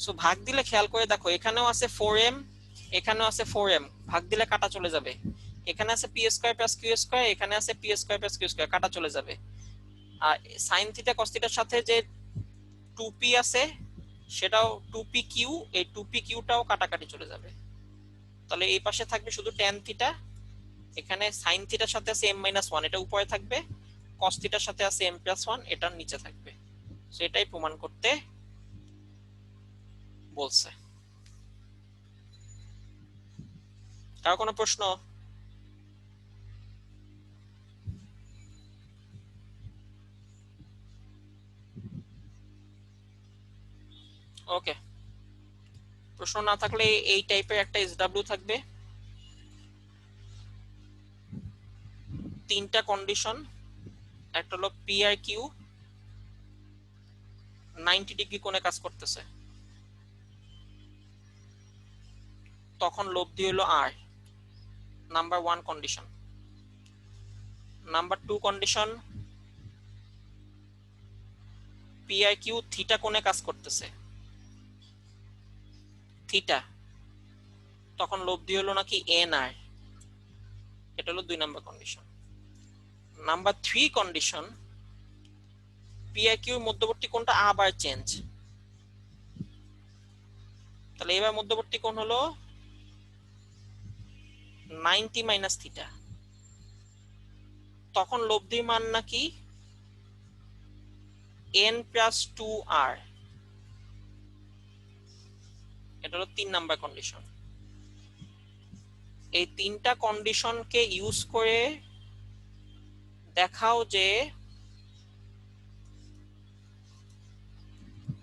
সো ভাগ দিলে খেয়াল করে দেখো, এখানেও আছে 4m, এখানেও আছে 4m, ভাগ দিলে কাটা চলে যাবে, এখানে আছে p² + q², এখানে আছে p² + q², কাটা চলে যাবে। আর sin θ cos θ এর সাথে যে 2p আছে সেটাও 2pq, এই 2pq টাও কাটাকাটি চলে যাবে, তাহলে এই পাশে থাকবে শুধু tan θ, এখানে sin θ এর সাথে আছে m - 1, এটা উপরে থাকবে, cos θ এর সাথে আছে m + 1, এটা নিচে থাকবে। সো এটাই প্রমাণ করতে বলছে। কারো কোনো প্রশ্ন? ওকে, প্রশ্ন না থাকলে এই টাইপের একটা এসডব্লিউ থাকবে, তিনটা কন্ডিশন, একটা হলো পি আর কিউ 90 ডিগ্রি কোণে কাজ করতেছে, তখন লব্ধি হলো R, number 1 condition. Number 2 condition, P আর কিউ থিটা কোণে কাজ করতেছে, থিটা, তখন লব্ধি হলো নাকি এন আর, এটা হলো 2 number condition. Number 3 condition, P আর কিউ মধ্যবর্তী কোণটা আবার চেঞ্জ, তাহলে এবার মধ্যবর্তী কোণ হলো 90 মাইনাস থিটা, তখন লব্ধির মান নাকি n প্লাস 2r, এটা হলো 3 নাম্বার কন্ডিশন। এই তিনটা কন্ডিশনকে ইউজ করে দেখাও যে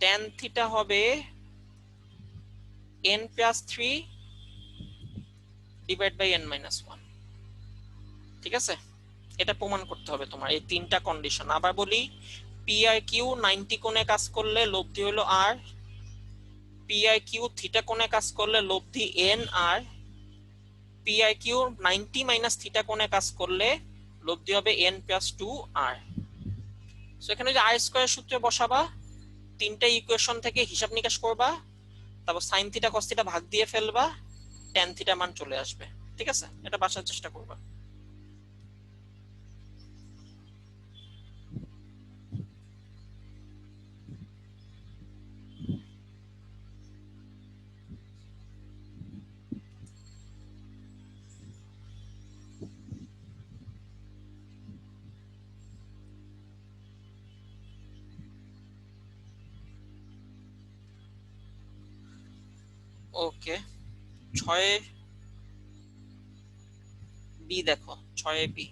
tan থিটা হবে n plus 3 divide by n minus 1। ঠিক আছে, এটা প্রমাণ করতে হবে তোমার এই তিনটা কন্ডিশন। আবার বলি, পি আর কিউ 90 কোণে কাজ করলে লব্ধি হলো আর, পি আর কিউ থিটা কোণে কাজ করলে লব্ধি এন আর, পি আর কিউ 90 মাইনাস থিটা কোণে কাজ করলে লব্ধি হবে n প্লাস 2r। সো এখানে যে আর স্কয়ার সূত্রে বসাবা, তিনটা ইকুয়েশন থেকে হিসাব নিকাশ করবা, তারপর সাইন থিটা কস থিটা ভাগ দিয়ে ফেলবা, ট্যান থিটা মান চলে আসবে। ঠিক আছে, এটা বাসার চেষ্টা করবা। ওকে, 6 বি দেখো, 6 বি,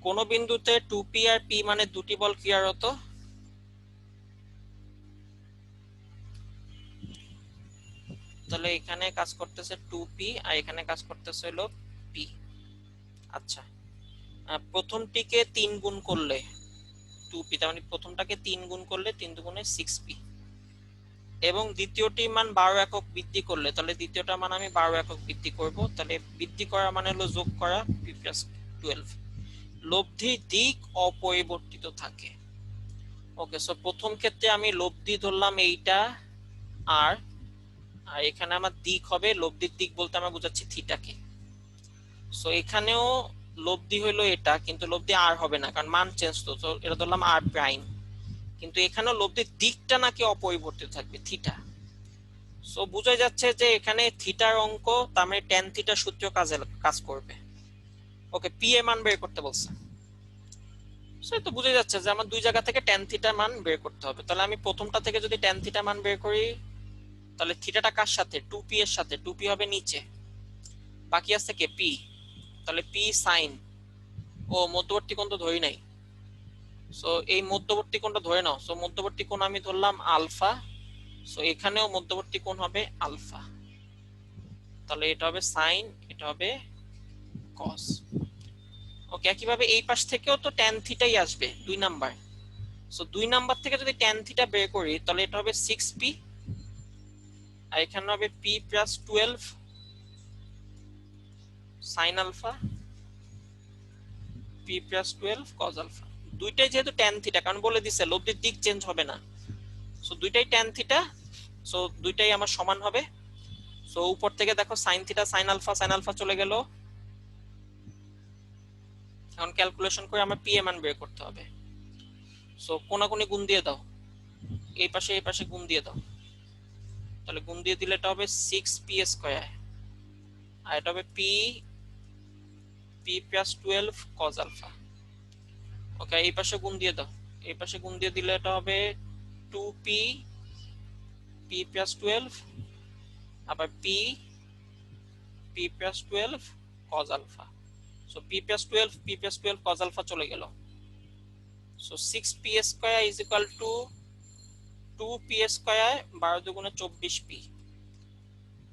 কোন বিন্দুতে 2p আর p মানে দুটি বল ক্রিয়ারত, তাহলে এখানে কাজ করতেছে 2p আর এখানে কাজ করতেছে হলো p। আচ্ছা, প্রথমটিকে 3 গুণ করলে 2p, তার মানে প্রথমটাকে 3 গুণ করলে 3 দুগুণে 6p, এবং দ্বিতীয়টির মান 12 একক বৃদ্ধি করলে, তাহলে দ্বিতীয়টার মান আমি 12 একক বৃদ্ধি করব, তাহলে বৃদ্ধি করা মানে হলো যোগ করা p প্লাস 12। লব্ধির দিক অপরিবর্তিত থাকে। ওকে, সো প্রথম ক্ষেত্রে আমি লব্ধি ধরলাম এইটা আর, আর এখানে আমার দিক হবে, লব্ধির দিক বলতে আমরা বোঝাচ্ছি থিটাকে। সো এখানেও লব্ধি হলো এটা, কিন্তু লব্ধি আর হবে না কারণ মান চেঞ্জ, তো এটা ধরলাম আর প্রাইম, কিন্তু এখানেও লব্ধির দিকটা নাকি অপরিবর্তিত থাকবে, থিটা। সো বোঝা যাচ্ছে যে এখানে থিটার অঙ্ক, তার মানে ট্যান থিটা সূত্র কাজ করবে। ওকে, পি এর মান বের করতে বলছে, সো তো বোঝা যাচ্ছে যে আমার দুই জায়গা থেকে ট্যান থিটা মান বের করতে হবে। তাহলে আমি প্রথমটা থেকে যদি ট্যান থিটা মান বের করি, তাহলে থিটাটা কার সাথে, 2p এর সাথে, 2p হবে নিচে, বাকি আছে কে, p, তাহলে p sin, ও মধ্যবর্তী কোণ তো ধরি নাই, সো এই মধ্যবর্তী কোণটা ধরে নাও। সো মধ্যবর্তী কোণ আমি ধরলাম আলফা, সো এখানেও মধ্যবর্তী কোণ হবে আলফা, তাহলে এটা হবে সাইন, এটা হবে কস। ওকে, একইভাবে এই পাশ থেকেও তো ট্যান থিটাই আসবে 2 নাম্বার, সো 2 নাম্বার থেকে যদি ট্যান থিটা বের করি তাহলে এটা হবে 6p, আর এখানে হবে p plus 12 sine alpha, p plus 12 cos alpha. দুইটাই যেহেতু ট্যান থিটা, কারণ বলে দিছে লব্ধির দিক চেঞ্জ হবে না, সো দুইটাই ট্যান থিটা, সো দুইটাই আমার সমান হবে। সো উপর থেকে দেখো সাইন থিটা সাইন আলফা চলে গেল, এখন ক্যালকুলেশন করে আমার পি এর মান বের করতে হবে। সো কোনাকুনি গুণ দিয়ে দাও, এই পাশে গুণ দিয়ে দাও, তাহলে গুণ দিয়ে দিলে এটা হবে 6p স্কয়ার, আর এটা হবে p প্লাস 12 cos আলফা। ওকে, এই পাশে গুণ দিয়ে দাও, এই পাশে গুণ দিয়ে দিলে এটা হবে 2p প্লাস 12, আবার p plus 12 cos alpha. So p plus 12 cos alpha চলে গেল। So 6p square is equal to 2p square 12 দুগুণে 24p।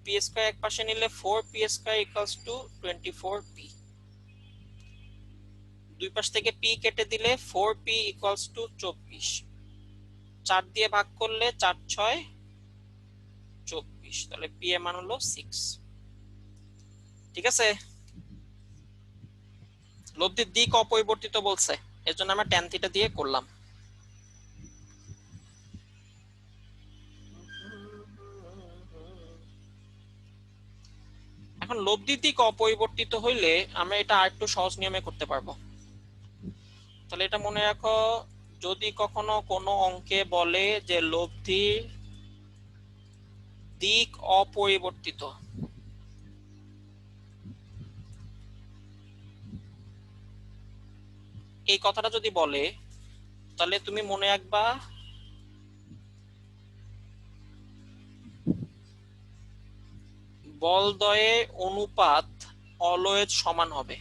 p square এক পাশে নিলে 4p square equals to 24p। দুই পাশ থেকে p কেটে দিলে 4p equals to 24। 4 দিয়ে ভাগ করলে 4 6 24, তাহলে p এর মান হলো 6। ঠিক আছে, লব্ধির দিক অপরিবর্তিত বলছে, এজন্য আমরা tan থিটা দিয়ে করলাম। এখন লব্ধির দিক অপরিবর্তিত হইলে আমরা এটা আরেকটু সহজ নিয়মে করতে পারবো। তাহলে এটা মনে রাখো, যদি কখনো কোনো অঙ্কে বলে যে লব্ধির দিক অপরিবর্তিত, এই কথাটা যদি বলে, তাহলে তুমি মনে রাখবা বলদ্বয়ের অনুপাত অলওয়েজ সমান হবে।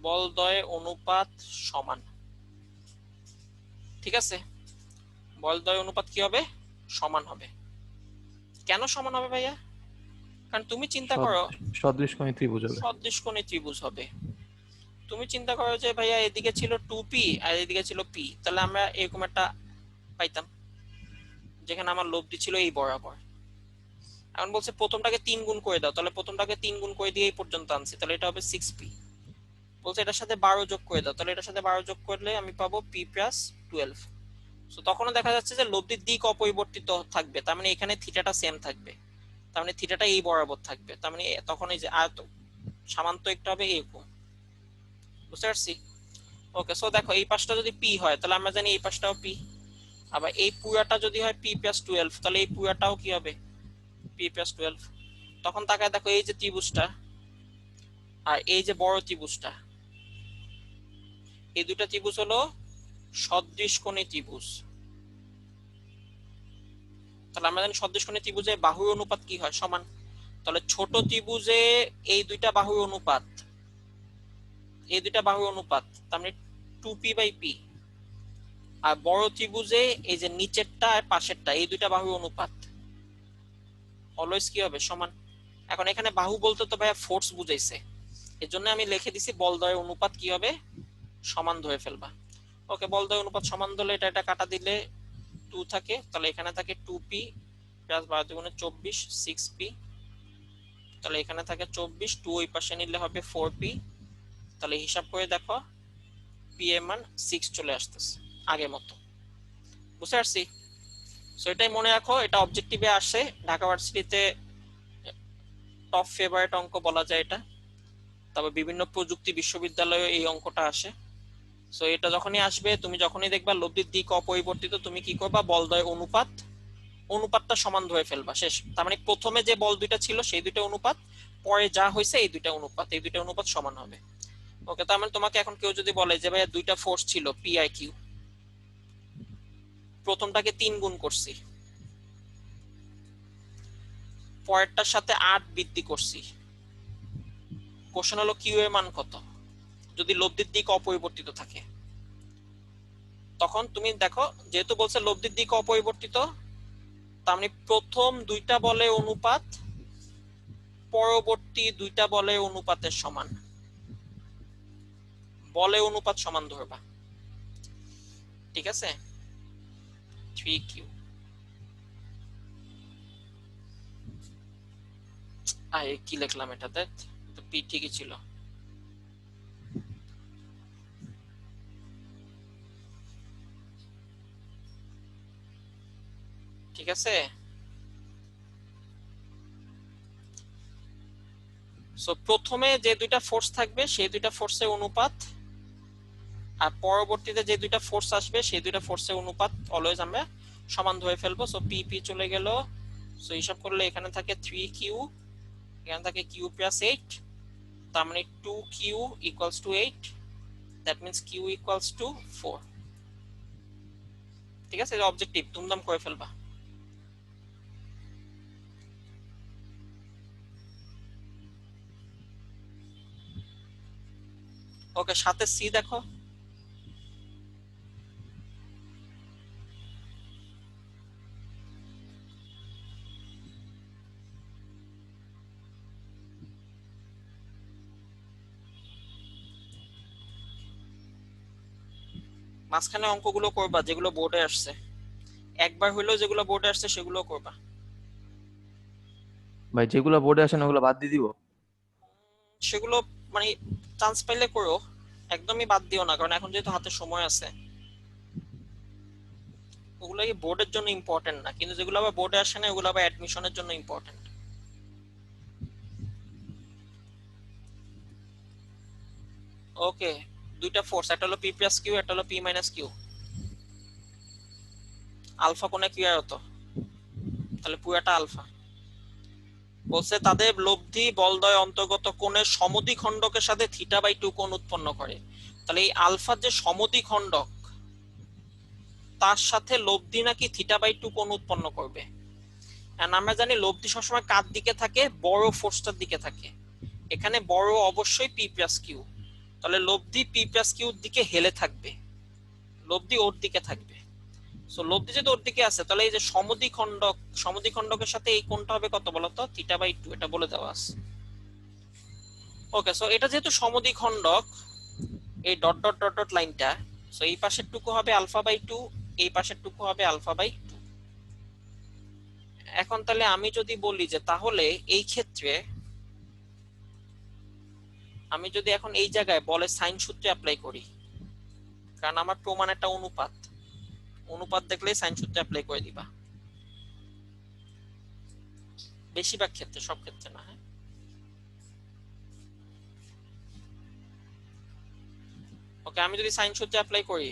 বলদ্বয়ের অনুপাত সমান, ঠিক আছে, বলদ্বয়ের অনুপাত কি হবে? সমান হবে। কেন সমান হবে ভাইয়া? কারণ তুমি চিন্তা করো, সদৃশকোণী ত্রিভুজ হবে। সদৃশকোণী ত্রিভুজ হবে। তুমি চিন্তা করো যে ভাইয়া এদিকে ছিল 2p আর এদিকে ছিল p, তাহলে আমরা এরকম একটা পাইতাম যেখানে আমার লব্ধি ছিল এই বরাবর। এখন বলছে প্রথমটাকে 3 গুণ করে দাও, তাহলে প্রথমটাকে 3 গুণ করে দিয়ে এই পর্যন্ত আনছি, তাহলে এটা হবে 6p। বলছে এটার সাথে 12 যোগ করে দাও, তাহলে এটার সাথে 12 যোগ করলে আমি পাবো p প্লাস 12। সো তখনও দেখা যাচ্ছে যে লব্ধির দিক অপরিবর্তিত থাকবে, তার মানে এখানে থিটাটা সেম থাকবে, তার মানে থিটাটা এই বরাবর থাকবে, তার মানে তখন এই যে আয়ত সামান্তরিকটা হবে এরকম। বুঝতে পারছি? ওকে, সো দেখো এই পাশটা যদি p হয় তাহলে আমরা জানি এই পাশটাও p, আবার এই পুরাটা যদি হয় p প্লাস 12 তাহলে এই পুরাটাও কি হবে? p plus 12। তখন তাকায় দেখো এই যে ত্রিভুজটা আর এই যে বড় ত্রিভুজটা, এই দুটো ত্রিভুজ হলো সদৃশকোণী ত্রিভুজ। তাহলে আমরা জানি সদৃশকোণী ত্রিভুজে বাহুর অনুপাত কি হয়? সমান। তাহলে ছোট ত্রিভুজে এই দুইটা বাহুর অনুপাত, এই দুইটা বাহুর অনুপাত তার মানে 2p বাই p, আর বড় ত্রিভুজে এই যে নিচেরটা আর পাশেরটা এই দুইটা বাহুর অনুপাত অলওয়েজ কি হবে? সমান। এখন এখানে বাহু বলতে তো ভাইয়া ফোর্স বুঝাইছে, এজন্য আমি লিখে দিছি বলদ্বয়ের অনুপাত কি হবে? সমান ধরে ফেলবা। ওকে, বলদ্বয়ের অনুপাত সমান ধরলে এটা কাটা দিলে 2 থাকে, তাহলে এখানে থাকে 2p প্লাস 12 দুগুণে 24 6p, তাহলে এখানে থাকে 24, 2 ওই পাশে নিলে হবে 4p, তাহলে হিসাব করে দেখো p এর মান 6 চলে আসতেছে আগের মতো। বুঝতে পারছি? সো এটাই মনে রাখো, এটা অবজেক্টিভে আসে, ঢাকা ভার্সিটিতে টপ ফেভারিট অঙ্ক বলা যায় এটা। তবে বিভিন্ন প্রযুক্তি বিশ্ববিদ্যালয়ে এই অঙ্কটা আসে। সো এটা যখনই আসবে, তুমি যখনই দেখবা লব্ধির দিক অপরিবর্তিত, তুমি কি করবা? বলদ্বয় অনুপাত, অনুপাতটা সমান ধরে ফেলবা, শেষ। তার মানে প্রথমে যে বল দুইটা ছিল সেই দুইটা অনুপাত, পরে যা হয়েছে এই দুইটা অনুপাত, এই দুইটা অনুপাত সমান হবে। ওকে, তার মানে তোমাকে এখন কেউ যদি বলে যে ভাইয়া দুইটা ফোর্স ছিল পি আই কিউ, প্রথমটাকে 3 গুণ করছি, পরেরটার সাথে 8 বৃদ্ধি করছি, কোশ্চেন হলো কিউ এর মান কত যদি লব্ধির দিক অপরিবর্তিত থাকে। তখন তুমি দেখো, যেহেতু বলছে লব্ধির দিক অপরিবর্তিত, তার মানে প্রথম দুইটা বলের অনুপাত পরবর্তী দুইটা বলের অনুপাতের সমান, বলের অনুপাত সমান ধরবা। ঠিক আছে, 3q। কি লিখলাম এটাতে? তো পি ঠিকই ছিল। ঠিক আছে, সো প্রথমে যে দুইটা ফোর্স থাকবে সেই দুইটা ফোর্সের অনুপাত, আর পরবর্তীতে যে দুইটা ফোর্স আসবে সেই দুইটা ফোর্সের অনুপাত অলওয়েজ আমরা সমান ধরে ফেলবো। সো পি পি চলে গেল, সো হিসাব করলে এখানে থাকে 3q, এখানে থাকে q প্লাস 8, তার মানে 2q equals to 8, that means q equals to 4। ঠিক আছে, এটা অবজেক্টিভ, ধুমধাম করে ফেলবা। ওকে, সাথে সি দেখো। মাঝখানে অঙ্কগুলো করবা যেগুলো বোর্ডে আসছে, একবার হইলেও যেগুলো বোর্ডে আসছে সেগুলো করবা। ভাই যেগুলো বোর্ডে আসে না ওগুলো বাদ দিয়ে দিব? সেগুলো মানে চান্স পাইলে করো, একদমই বাদ দিও না, কারণ এখন যেহেতু হাতে সময় আছে। ওগুলো কি বোর্ডের জন্য ইম্পর্টেন্ট না, কিন্তু যেগুলো আবার বোর্ডে আসে না ওগুলো আবার অ্যাডমিশনের জন্য ইম্পর্টেন্ট। ওকে, দুইটা ফোর্স, একটা হলো পি প্লাস কিউ, একটা হলো পি মাইনাস কিউ। আলফা কোণে কিউ আর হতো, তাহলে পুরাটা আলফা। বলছে তাদের লব্ধি বলদ্বয় অন্তর্গত কোণের সমদ্বিখণ্ডকের সাথে থিটা বাই টু কোণ উৎপন্ন করে। তাহলে এই আলফার যে সমদ্বিখণ্ডক তার সাথে লব্ধি নাকি থিটা বাই টু কোণ উৎপন্ন করবে। আর আমরা জানি লব্ধি সবসময় কার দিকে থাকে, বড় ফোর্সটার দিকে থাকে। এখানে বড় অবশ্যই পি প্লাস কিউ, তাহলে লব্ধি পি প্লাস কিউর দিকে হেলে থাকবে, লব্ধি ওর দিকে থাকবে। সো লব্ধি যদি ওর দিকে আছে, তাহলে এই যে সমদ্বিখণ্ডক, সমদ্বিখণ্ডকের সাথে এই কোণটা হবে কত বলতো, থিটা বাই টু, এটা বলে দেওয়া আছে। ওকে, সো এটা যেহেতু সমদ্বিখণ্ডক, এই ডট ডট ডট ডট লাইনটা, সো এই পাশের টুকু হবে আলফা বাই টু, এই পাশের টুকু হবে আলফা বাই টু। এখন তাহলে আমি যদি বলি যে তাহলে এই ক্ষেত্রে আমি যদি এখন এই জায়গায় বলের সাইন সূত্রে অ্যাপ্লাই করি, কারণ আমার প্রমাণ একটা অনুপাত, অনুপাত দেখলে সাইন সূত্রে অ্যাপ্লাই করে দিবা, বেশিরভাগ ক্ষেত্রে, সব ক্ষেত্রে না। হ্যাঁ, ওকে, আমি যদি সাইন সূত্রে অ্যাপ্লাই করি,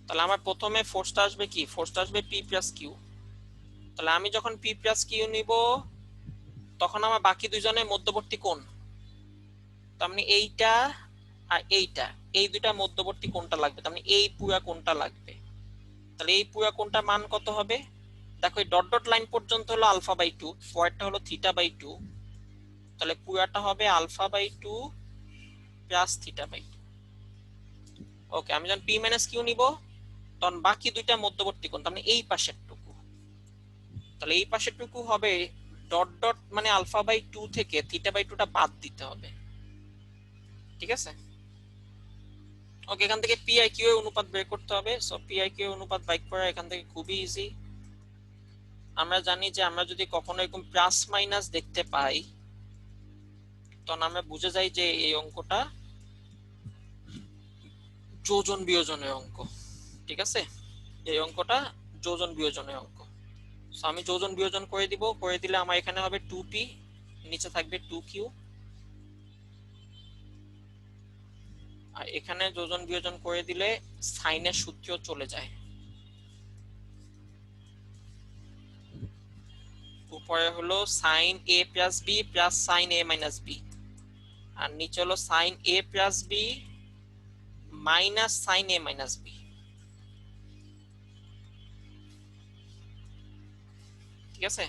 তাহলে আমার প্রথমে ফোর্সটা আসবে কি, ফোর্সটা আসবে পি প্লাস কিউ। তাহলে আমি যখন পি প্লাস কিউ নিব, তখন আমার বাকি দুইজনের মধ্যবর্তী কোণ, তার মানে এইটা আর এইটা, এই দুইটা মধ্যবর্তী কোণটা লাগবে, তার মানে এই পুরা কোণটা লাগবে। তাহলে এই পুরা কোণটার মান কত হবে, দেখো এই ডট ডট লাইন পর্যন্ত হলো আলফা বাই টু, পরেরটা হলো থিটা বাই টু, তাহলে পুরাটা হবে alpha by two plus theta by two. Okay, আমি যখন পি মাইনাস কিউ নিব, তখন বাকি দুইটা মধ্যবর্তী কোণ, তার মানে এই পাশের টুকু, তাহলে এই পাশের টুকু হবে ডট ডট মানে আলফা বাই টু থেকে থিটা বাই টুটা বাদ দিতে হবে। ঠিক আছে, ওকে, এখান থেকে পি আই কিউ এর অনুপাত বের করতে হবে। সো পি আই কিউ এর অনুপাত বাইক করা এখান থেকে খুবই ইজি। আমরা জানি যে আমরা যদি কখনো এরকম প্লাস মাইনাস দেখতে পাই, তখন আমরা বুঝে যাই যে এই অঙ্কটা যোজন বিয়োজনের অঙ্ক। ঠিক আছে, এই অঙ্কটা যোজন বিয়োজনের অঙ্ক। সো আমি যোজন বিয়োজন করে দিব, করে দিলে আমার এখানে হবে 2p, নিচে থাকবে 2q, আর এখানে যোজন বিয়োজন করে দিলে সাইনের সূত্র চলে যায়। উপরে হলো sine A plus B plus sine A minus B, আর নিচে হলো sine A plus B minus sine A minus B. ঠিক আছে,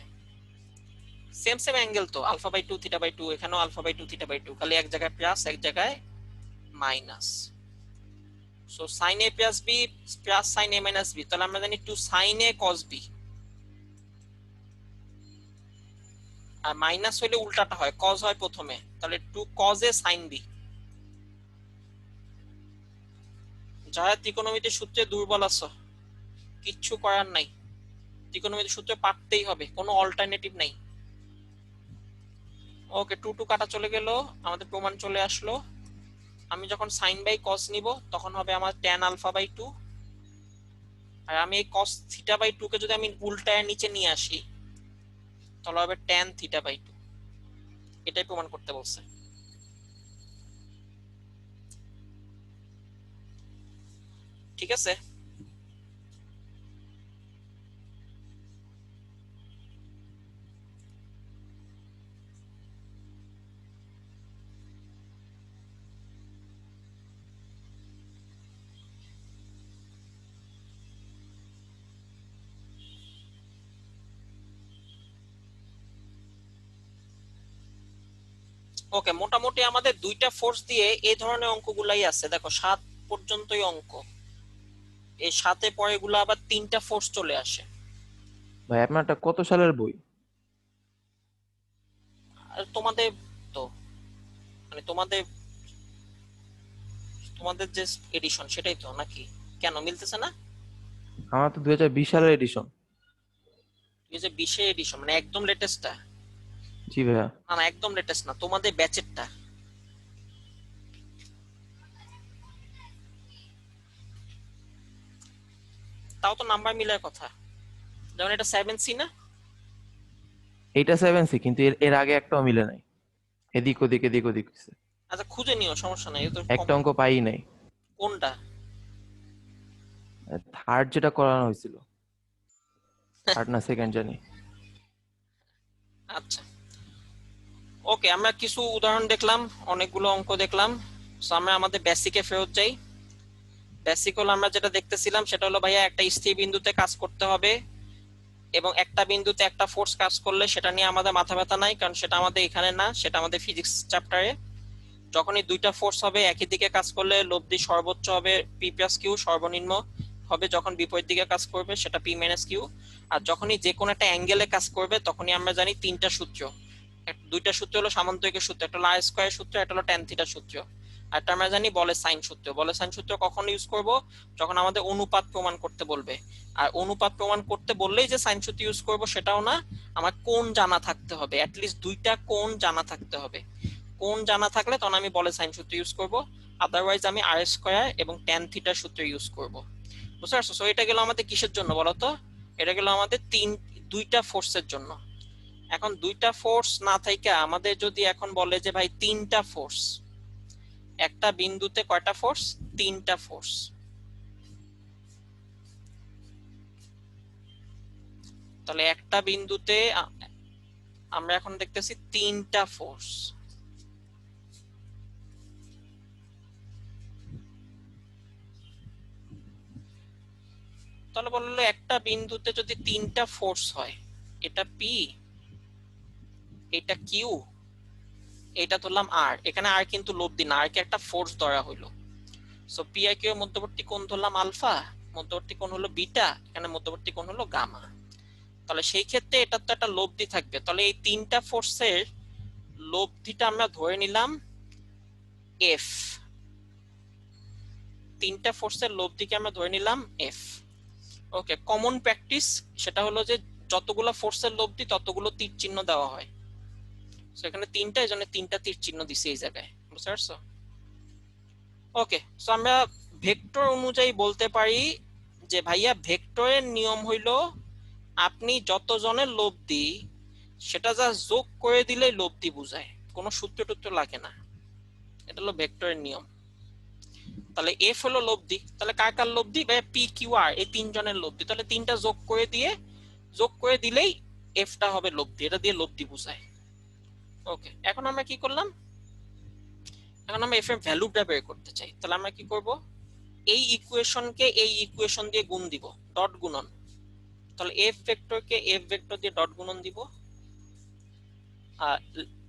সেম সেম অ্যাঙ্গেল তো, alpha by two theta by two, এখানেও alpha by two theta by two, খালি এক জায়গায় প্লাস এক জায়গায় minus. So sine A plus B plus sine A minus B, তাহলে আমরা জানি two sine A cos B, R minus হইলে উল্টাটা হয়, কজ হয় প্রথমে, তাহলে two cos A sine B. যারা ত্রিকোণমিতির সূত্রে দুর্বল আছো, কিচ্ছু করার নাই, ত্রিকোণমিতির সূত্রে পারতেই হবে, কোনো অল্টারনেটিভ নাই। ওকে, টু টু কাটা চলে গেল, আমাদের প্রমাণ চলে আসলো। আমি যখন সাইন বাই কস নিব, তখন হবে আমার ট্যান আলফা বাই টু, আর আমি এই কস থিটা বাই টু কে যদি আমি উল্টায় নিচে নিয়ে আসি, তাহলে হবে ট্যান থিটা বাই টু। এটাই প্রমাণ করতে বলছে। ঠিক আছে, ওকে, মোটামুটি আমাদের দুইটা ফোর্স দিয়ে এই ধরনের অঙ্কগুলাই আছে। দেখো 7 পর্যন্তই অঙ্ক, এই 7-এ পরে এগুলো আবার 3টা ফোর্স চলে আসে। ভাই আপনারটা কত সালের বই? আর তোমাদের তো মানে তোমাদের তোমাদের যে এডিশন সেটাই তো নাকি? কেন মিলতেছে না? আমার তো 2020 সালের এডিশন। 2020-এর এডিশন মানে একদম লেটেস্টটা? জি ভাইয়া। না না, একদম লেটেস্ট না, তোমাদের ব্যাচেরটা। তাও তো নাম্বার মিলার কথা, যেমন এটা 7C না? এইটা 7C, কিন্তু এর আগে একটাও মিলে নাই। এদিক ওদিক এদিক ওদিক হইছে। আচ্ছা খুঁজে নিও, সমস্যা নাই, এটা তো একটা কমন। অঙ্ক পাই নাই। কোনটা? থার্ড যেটা করানো হয়েছিল, থার্ড না সেকেন্ড জানি। আচ্ছা ওকে, আমরা কিছু উদাহরণ দেখলাম, অনেকগুলো অঙ্ক দেখলাম। So, আমরা আমাদের বেসিকে ফেরত যাই। বেসিক হলো আমরা যেটা দেখতেছিলাম সেটা হলো ভাইয়া একটা স্থির বিন্দুতে কাজ করতে হবে, এবং একটা বিন্দুতে একটা ফোর্স কাজ করলে সেটা নিয়ে আমাদের মাথা ব্যথা নাই, কারণ সেটা আমাদের এখানে না, সেটা আমাদের ফিজিক্স চ্যাপ্টারে। যখনই দুইটা ফোর্স হবে একই দিকে কাজ করলে লব্ধি সর্বোচ্চ হবে পি প্লাস কিউ, সর্বনিম্ন হবে যখন বিপরীত দিকে কাজ করবে সেটা পি মাইনাস কিউ। আর যখনই যে কোনো একটা অ্যাঙ্গেলে কাজ করবে তখনই আমরা জানি তিনটা সূত্র। দুইটা সূত্র হলো সামান্তরিকের সূত্র, একটা হলো আর স্কয়ার সূত্র, একটা হলো ট্যান থিটা সূত্র, আর একটা আমরা জানি বলের সাইন সূত্র। বলের সাইন সূত্র কখন ইউজ করব? যখন আমাদের অনুপাত প্রমাণ করতে বলবে। আর অনুপাত প্রমাণ করতে বললেই যে সাইন সূত্র ইউজ করব সেটাও না, আমার কোণ জানা থাকতে হবে, অ্যাটলিস্ট দুইটা কোণ জানা থাকতে হবে। কোণ জানা থাকলে তখন আমি বলের সাইন সূত্র ইউজ করব, আদারওয়াইজ আমি আর স্কয়ার এবং ট্যান থিটার সূত্র ইউজ করব। বুঝতে পারছো? সো এটা গেল আমাদের কিসের জন্য বলো তো? এটা গেল আমাদের দুইটা ফোর্সের জন্য। এখন দুইটা ফোর্স না থাইকা আমাদের যদি এখন বলে যে ভাই তিনটা ফোর্স, একটা বিন্দুতে কয়টা ফোর্স? তিনটা ফোর্স। তাহলে একটা বিন্দুতে আমরা এখন দেখতেছি তিনটা ফোর্স। তাহলে বললো একটা বিন্দুতে যদি তিনটা ফোর্স হয়, এটা পি, এটা কিউ, এটা ধরলাম আর, এখানে আর কিন্তু লব্ধি না, আর কি একটা ফোর্স ধরা হইলো। সো পি আর কিউ এর মধ্যবর্তী কোণ ধরলাম আলফা, মধ্যবর্তী কোণ হলো বিটা, এখানে মধ্যবর্তী কোণ হলো গামা। তাহলে সেই ক্ষেত্রে এটা তো একটা লব্ধি থাকবে, তাহলে এই তিনটা ফোর্সের লব্ধিটা আমরা ধরে নিলাম এফ। তিনটা ফোর্সের লব্ধিকে আমরা ধরে নিলাম এফ। ওকে, কমন প্র্যাকটিস সেটা হলো যে যতগুলো ফোর্সের লব্ধি ততগুলো তীর চিহ্ন দেওয়া হয়। সো এখানে তিনটা, এজন্য তিনটা তীর চিহ্ন দিছি এই জায়গায়। বুঝতে পারছো? ওকে, সো আমরা ভেক্টর অনুযায়ী বলতে পারি যে ভাইয়া ভেক্টরের নিয়ম হইলো আপনি যতজনের লব্ধি সেটা যা যোগ করে দিলেই লব্ধি বুঝায়, কোনো সূত্র টুত্র লাগে না। এটা হলো ভেক্টরের নিয়ম। তাহলে এফ হলো লব্ধি, তাহলে কার কার লব্ধি? ভাই পি কিউ আর এই তিনজনের লব্ধি, তাহলে তিনটা যোগ করে দিলেই এফটা হবে লব্ধি, এটা দিয়ে লব্ধি বুঝায়। ওকে, এখন আমরা কি করলাম? এখন আমরা এফ এর ভ্যালুটা বের করতে চাই, তাহলে আমরা কি করব? এই ইকুয়েশনকে এই ইকুয়েশন দিয়ে গুণ দিব, ডট গুণন। তাহলে এফ ভেক্টরকে এফ ভেক্টর দিয়ে ডট গুণন দিব, আর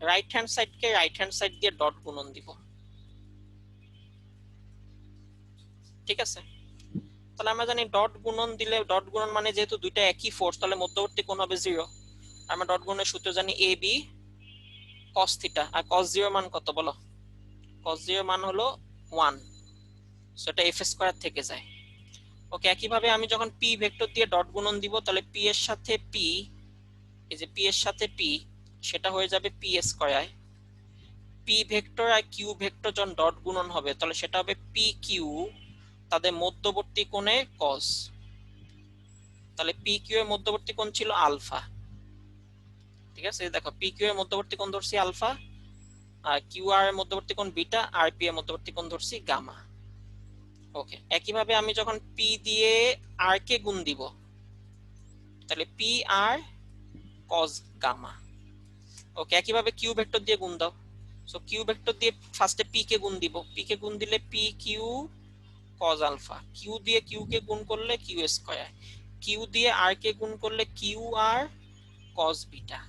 রাইট হ্যান্ড সাইডকে রাইট হ্যান্ড সাইড দিয়ে ডট গুণন দিব। ঠিক আছে? তাহলে আমরা জানি ডট গুণন দিলে, ডট গুণন মানে যেহেতু দুইটা একই ফোর্স তাহলে মধ্যবর্তী কোণ হবে 0। আমরা ডট গুণনের সূত্র জানি A B cos theta, R cos 0 মান কত বলো? cos 0 মান হলো 1, সো এটা এফ স্কয়ার থেকে যায়। ওকে, একইভাবে আমি যখন পি ভেক্টর দিয়ে ডট গুণন দিব তাহলে পি এর সাথে পি, এই যে পি এর সাথে পি, সেটা হয়ে যাবে পি স্কয়ার। পি ভেক্টর আর কিউ ভেক্টর যখন ডট গুণন হবে তাহলে সেটা হবে পি কিউ, তাদের মধ্যবর্তী কোণে cos। তাহলে পি কিউ এর মধ্যবর্তী কোণ ছিল আলফা। ঠিক আছে, দেখো পি কিউ এর মধ্যবর্তী কোণ ধরছি আলফা, আর কিউ আর এর মধ্যবর্তী কোণ বিটা, আর পি এর মধ্যবর্তী কোণ ধরছি গামা। ওকে, একইভাবে আমি যখন পি দিয়ে আর কে গুণ দিব তাহলে পি আর cos গামা। ওকে, একইভাবে কিউ ভেক্টর দিয়ে গুণ দাও। সো কিউ ভেক্টর দিয়ে ফার্স্টে পি কে গুণ দিব, পি কে গুণ দিলে P Q cos alpha, Q দিয়ে কিউ কে গুণ করলে কিউ স্কয়ার, কিউ দিয়ে আর কে গুণ করলে কিউ আর cos বিটা।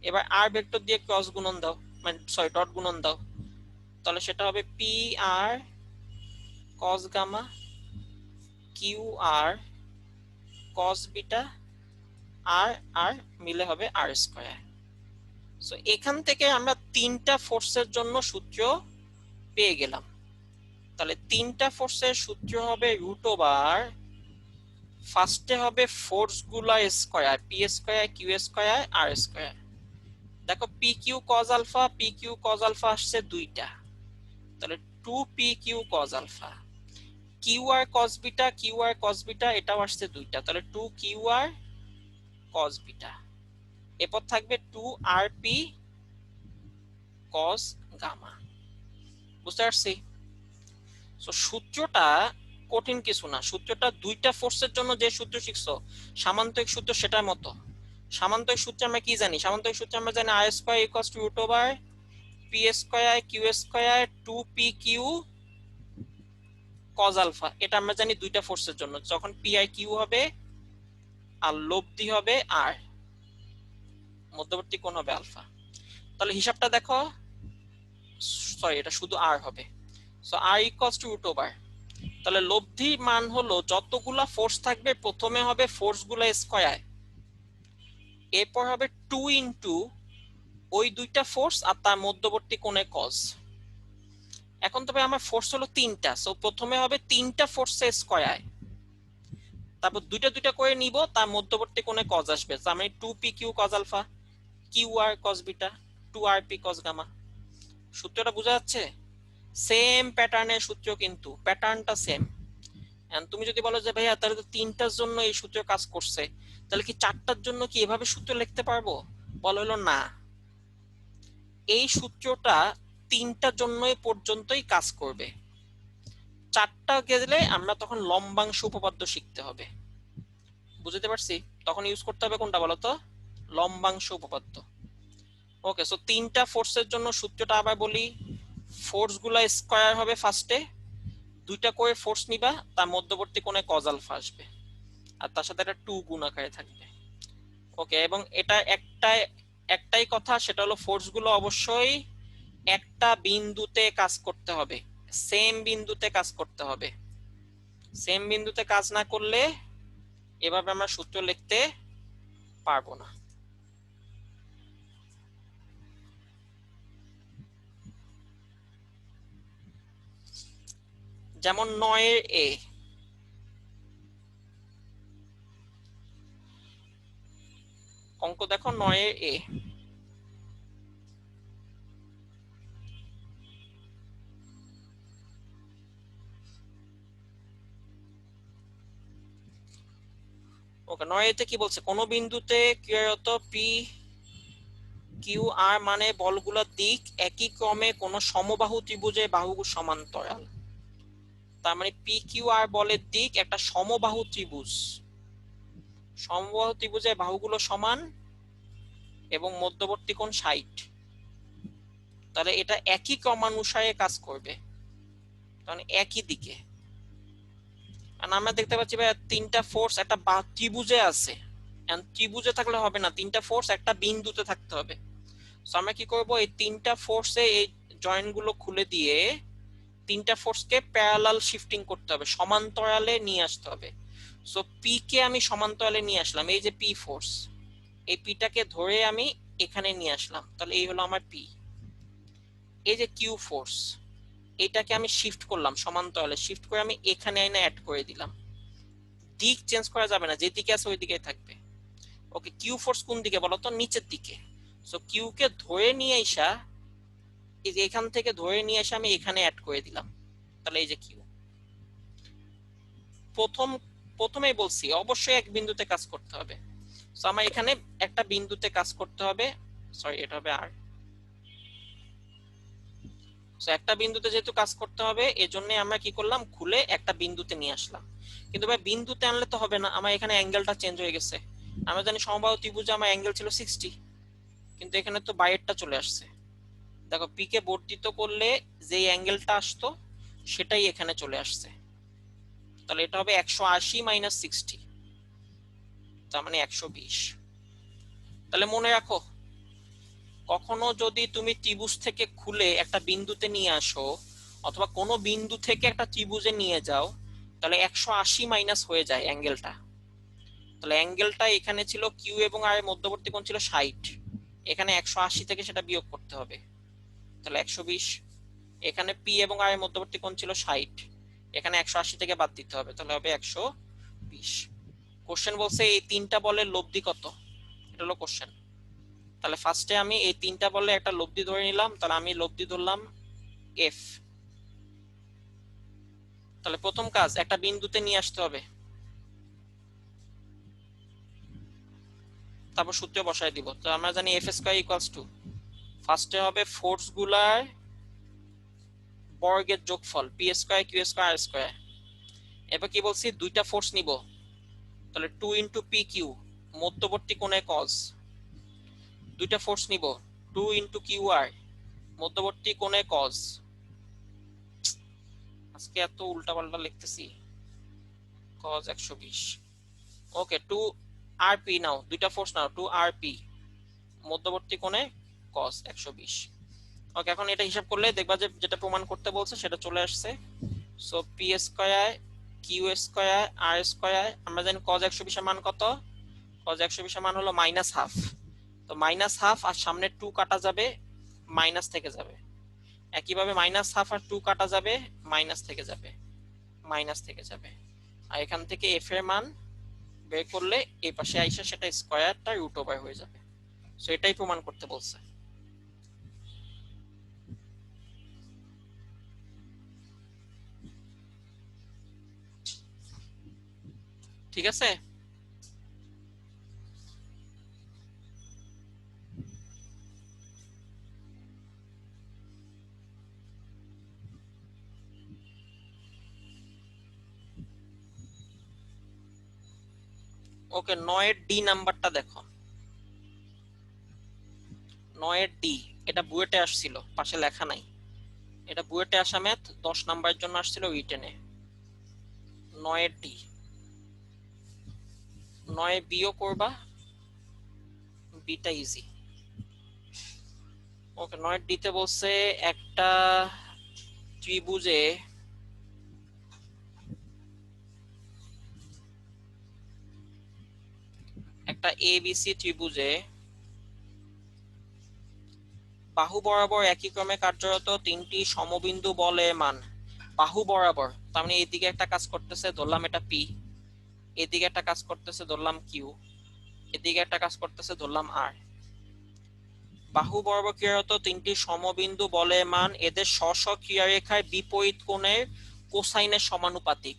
এবার আর ভেক্টর দিয়ে ক্রস গুণন দাও, মানে সরি ডট গুণন দাও, তাহলে সেটা হবে পি আর কস গামা কিউ আর কস বিটা আর আর মিলে হবে আর স্কয়ার। সো এখান থেকে আমরা তিনটা ফোর্সের জন্য সূত্র পেয়ে গেলাম। তাহলে তিনটা ফোর্সের সূত্র হবে রুট ওভার, ফার্স্টে হবে ফোর্স গুলা square, P square Q square R square. দেখো P Q cos alpha, P Q cos alpha আসছে দুইটা, তাহলে 2 P Q cos alpha. Q R cos beta, Q R cos beta এটাও আসছে দুইটা, তাহলে 2 কিউ আর কজ বিটা। এরপর থাকবে 2 আর পি কজ গামা। বুঝতে পারছি? সো সূত্রটা কঠিন কিছু না, সূত্রটা দুইটা ফোর্সের জন্য যে সূত্র শিখছো সামান্তরিক সূত্র সেটার মতো। সামান্তরিক সূত্রে আমরা কি জানি? সামান্তরিক সূত্রে আমরা জানি R square equals to root over P square Q square 2 P Q cos alpha. এটা আমরা জানি দুইটা ফোর্সের জন্য, যখন পি আর কিউ হবে আর লব্ধি হবে আর, মধ্যবর্তী কোণ হবে আলফা। তাহলে হিসাবটা দেখো, সরি এটা শুধু আর হবে। So R equals to root over, তাহলে লব্ধি মান হলো যতগুলা ফোর্স থাকবে প্রথমে হবে ফোর্স গুলা স্কয়ার, এরপর হবে 2 ইনটু ওই দুইটা ফোর্স আর তার মধ্যবর্তী কোণে কজ। এখন তবে আমার ফোর্স হলো তিনটা, সো প্রথমে হবে তিনটা ফোর্সে স্কয়ার, তারপর দুইটা দুইটা করে নিব, তার মধ্যবর্তী কোণে কজ আসবে, মানে 2 P Q cos alpha Q R cos beta 2 R P cos gamma. সূত্রটা বোঝা যাচ্ছে? সেম প্যাটার্নের সূত্র, কিন্তু প্যাটার্নটা সেম। তুমি যদি বলো যে ভাইয়া তাহলে তো তিনটার জন্য এই সূত্র কাজ করছে, তাহলে কি চারটার জন্য কি এভাবে সূত্র লিখতে পারবো? বলা হলো না, এই সূত্রটা তিনটার জন্যই পর্যন্তই কাজ করবে, চারটা গেলে আমরা তখন লম্বাংশ উপপাদ্য শিখতে হবে। বুঝতে পারছি? তখন ইউজ করতে হবে কোনটা বলো তো? লম্বাংশ উপপাদ্য। ওকে, সো তিনটা ফোর্সের জন্য সূত্রটা আবার বলি। ফোর্স গুলা স্কয়ার হবে ফার্স্টে, দুইটা করে ফোর্স নিবা, তার মধ্যবর্তী কোণে কজ আলফা আসবে, আর তার সাথে একটা 2 গুণ আকারে থাকবে। ওকে, এবং এটা একটাই কথা, সেটা হলো ফোর্স গুলো অবশ্যই একটা বিন্দুতে কাজ করতে হবে, সেম বিন্দুতে কাজ করতে হবে। সেম বিন্দুতে কাজ না করলে এভাবে আমরা সূত্র লিখতে পারবো না। যেমন 9 এ অঙ্ক দেখো, 9 এ ওকে 9 এতে কি বলছে? কোন বিন্দুতে ক্রিয়ারত পি কিউ আর মানে বলগুলোর দিক একই ক্রমে কোন সমবাহু ত্রিভুজের বাহু সমান্তরাল। তার মানে পি কিউ আর বলের দিক একটা সমবাহু ত্রিভুজ, সমবাহু ত্রিভুজের বাহুগুলো সমান এবং মধ্যবর্তী কোণ 60, তাহলে এটা একই ক্রমানুসারে কাজ করবে, মানে একই দিকে। আর আমরা দেখতে পাচ্ছি ভাই তিনটা ফোর্স একটা ত্রিভুজে আছে, ত্রিভুজে থাকলে হবে না, তিনটা ফোর্স একটা বিন্দুতে থাকতে হবে। সো আমরা কি করব, এই তিনটা ফোর্সে এই জয়েন্ট গুলো খুলে দিয়ে তিনটা ফোর্সকে প্যারালাল শিফটিং করতে হবে, সমান্তরালে নিয়ে আসতে হবে। সো পি কে আমি সমান্তরালে নিয়ে আসলাম, এই যে পি ফোর্স, এই পিটাকে ধরে আমি এখানে নিয়ে আসলাম, তাহলে এই হলো আমার পি। এই যে কিউ ফোর্স, এটাকে আমি শিফট করলাম সমান্তরালে, শিফট করে আমি এখানে এনে অ্যাড করে দিলাম। দিক চেঞ্জ করা যাবে না, যেদিকে আছে ওই দিকেই থাকবে। ওকে, কিউ ফোর্স কোন দিকে বলো তো? নিচের দিকে। সো কিউ কে ধরে নিয়ে আসা, এই যে এখান থেকে ধরে নিয়ে এসে আমি এখানে অ্যাড করে দিলাম, তাহলে এই যে কিউ। প্রথমেই বলছি অবশ্যই এক বিন্দুতে কাজ করতে হবে, সো আমার এখানে একটা বিন্দুতে কাজ করতে হবে, সরি এটা হবে আর। সো একটা বিন্দুতে যেহেতু কাজ করতে হবে, এজন্য আমরা কি করলাম, খুলে একটা বিন্দুতে নিয়ে আসলাম। কিন্তু ভাই বিন্দুতে আনলে তো হবে না, আমার এখানে অ্যাঙ্গেলটা চেঞ্জ হয়ে গেছে। আমরা জানি সমবাহু ত্রিভুজে আমার অ্যাঙ্গেল ছিল 60, কিন্তু এখানে তো বাইরেরটা চলে আসছে। দেখো পি কে বর্ধিত করলে যে অ্যাঙ্গেলটা আসতো সেটাই এখানে চলে আসছে, তাহলে এটা হবে 180 মাইনাস 60, তার মানে 120। তাহলে মনে রাখো কখনো যদি তুমি ত্রিভুজ থেকে খুলে একটা বিন্দুতে নিয়ে আসো অথবা কোনো বিন্দু থেকে একটা ত্রিভুজে নিয়ে যাও, তাহলে 180 মাইনাস হয়ে যায় অ্যাঙ্গেলটা। তাহলে অ্যাঙ্গেলটা এখানে ছিল কিউ এবং আর এর মধ্যবর্তী কোণ ছিল 60, এখানে 180 থেকে সেটা বিয়োগ করতে হবে, তাহলে 120। এখানে পি এবং আর এর মধ্যবর্তী কোণ ছিল 60, এখানে 180 থেকে বাদ দিতে হবে, তাহলে হবে 120। কোশ্চেন বলছে এই তিনটা বলের লব্ধি কত, এটা হলো কোশ্চেন। তাহলে ফার্স্টে আমি এই তিনটা বলে একটা লব্ধি ধরে নিলাম, তাহলে আমি লব্ধি ধরলাম এফ। তাহলে প্রথম কাজ একটা বিন্দুতে নিয়ে আসতে হবে, তারপর সূত্র বসায় দিব। তো আমরা জানি এফ স্কয়ার ইকুয়ালস টু, ফার্স্টে হবে ফোর্স গুলার বর্গের যোগফল P square Q square R square. এবার কি বলছি, দুইটা ফোর্স নিব, তাহলে 2 ইনটু পি কিউ মধ্যবর্তী কোণে কজ, দুইটা ফোর্স নিব 2 ইনটু কিউ আর মধ্যবর্তী কোণে কজ। আজকে এত উল্টাপাল্টা লিখতেছি, কজ 120। ওকে 2 আর পি নাও, দুইটা ফোর্স নাও 2 আর পি মধ্যবর্তী কোণে কজ 120। ওকে এখন এটা হিসাব করলে দেখবা যে যেটা প্রমাণ করতে বলছে সেটা চলে আসছে। So P square Q square R square, আমরা জানি কজ 120 এর মান কত, কজ 120 এর মান হলো মাইনাস হাফ। তো মাইনাস হাফ আর সামনে 2 কাটা যাবে, মাইনাস থেকে যাবে। একইভাবে মাইনাস হাফ আর 2 কাটা যাবে, মাইনাস থেকে যাবে, মাইনাস থেকে যাবে। আর এখান থেকে এফ এর মান বের করলে এই পাশে আইসা সেটা স্কয়ারটা রুট ওভার হয়ে যাবে। সো এটাই প্রমাণ করতে বলছে। ঠিক আছে, ওকে 9 এর ডি নাম্বারটা দেখো, 9 এর ডি, এটা বুয়েটে আসছিল, পাশে লেখা নাই, এটা বুয়েটে আসা ম্যাথ 10 নাম্বারের জন্য আসছিল রিটেনে। 9 এর ডি, 9 বিও করবা, বিটা ইজি। ওকে 9 এর ডিতে বলছে একটা ত্রিভুজে একটা এবিসি ত্রিভুজে বাহু বরাবর একই ক্রমে কার্যরত তিনটি সমবিন্দু বলের মান, বাহু বরাবর তার মানে এইদিকে একটা কাজ করতেছে ধরলাম এটা পি, এদিকে একটা কাজ করতেছে ধরলাম কিউ, এদিকে একটা কাজ করতেছে ধরলাম আর। বাহু বরাবর ক্রিয়ারত তিনটি সমবিন্দু বলের মান এদের স্ব-স্ব ক্রিয়ারেখায় বিপরীত কোণের কোসাইনের সমানুপাতিক।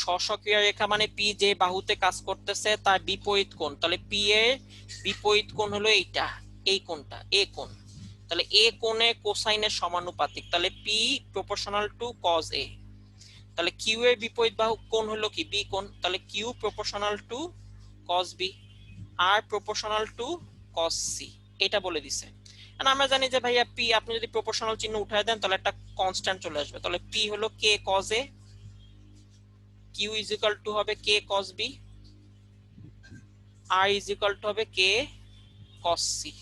স্ব-স্ব ক্রিয়ারেখা মানে পি যে বাহুতে কাজ করতেছে তার বিপরীত কোণ, তাহলে পি এর বিপরীত কোণ হলো এইটা, এই কোণটা এ কোণ, তাহলে এ কোণে কোসাইনের সমানুপাতিক, তাহলে পি প্রপোর্শনাল টু কজ এ। তাহলে কিউ এর বিপরীত বাহু কোণ হলো কি বি কোণ, তাহলে Q proportional to cos B, R proportional to cos C, এটা বলে দিছে। আমরা জানি যে ভাইয়া পি আপনি যদি প্রপোর্শনাল চিহ্ন উঠায় দেন তাহলে একটা কনস্ট্যান্ট চলে আসবে, তাহলে পি হলো K cos A, Q is equal to হবে K cos B, R is equal to হবে কে কজ সি।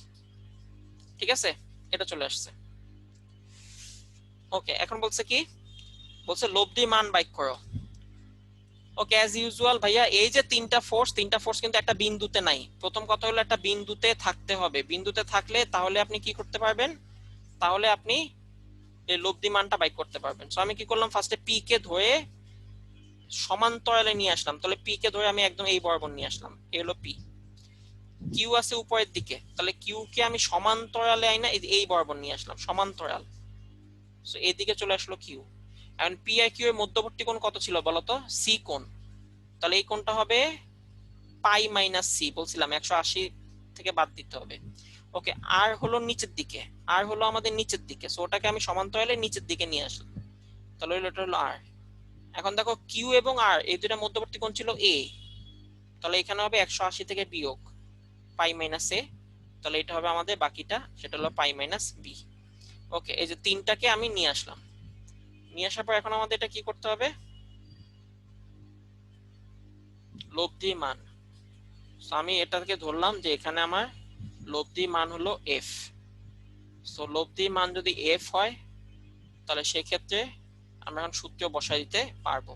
ঠিক আছে, এটা চলে আসছে। ওকে এখন বলছে কি, বলছে লব্ধি মান বাইক করো। ওকে অ্যাজ ইউজুয়াল ভাইয়া এই যে তিনটা ফোর্স কিন্তু একটা বিন্দুতে নাই। প্রথম কথা হলো একটা বিন্দুতে থাকতে হবে, বিন্দুতে থাকলে তাহলে আপনি কি করতে পারবেন, তাহলে আপনি এই লব্ধি মানটা বাইক করতে পারবেন। সো আমি কি করলাম, ফার্স্টে পি কে ধরে সমান্তরালে নিয়ে আসলাম, তাহলে পি কে ধরে আমি একদম এই বরাবর নিয়ে আসলাম, এই হলো পি। কিউ আছে উপরের দিকে, তাহলে কিউ কে আমি সমান্তরালে আইনা এই বরাবর নিয়ে আসলাম, সমান্তরাল। সো এইদিকে চলে আসলো কিউ। এখন পি আর কিউ এর মধ্যবর্তী কোণ কত ছিল বলতো, সি কোণ, তাহলে এই কোণটা হবে পাই মাইনাস সি, বলছিলাম 180 থেকে বাদ দিতে হবে। ওকে আর হলো নিচের দিকে, আর হলো আমাদের নিচের দিকে, সো ওটাকে আমি সমান্তরালে নিচের দিকে নিয়ে আসলাম, তাহলে এটা হলো আর। এখন দেখো কিউ এবং আর এই দুটো মধ্যবর্তী কোণ ছিল এ, তাহলে এখানে হবে 180 থেকে বিয়োগ পাই মাইনাস এ, তাহলে এটা হবে আমাদের বাকিটা, সেটা হলো পাই মাইনাস বি। ওকে এই যে তিনটাকে আমি নিয়ে আসলাম, নিয়ে আসার পর এখন আমাদের এটা কি করতে হবে, লব্ধি মান। আমি এটাকে ধরলাম যে এখানে আমার লব্ধি মান হলো এফ, সো লব্ধির মান যদি এফ হয় তাহলে সেই ক্ষেত্রে আমরা এখন সূত্র বসাই দিতে পারবো।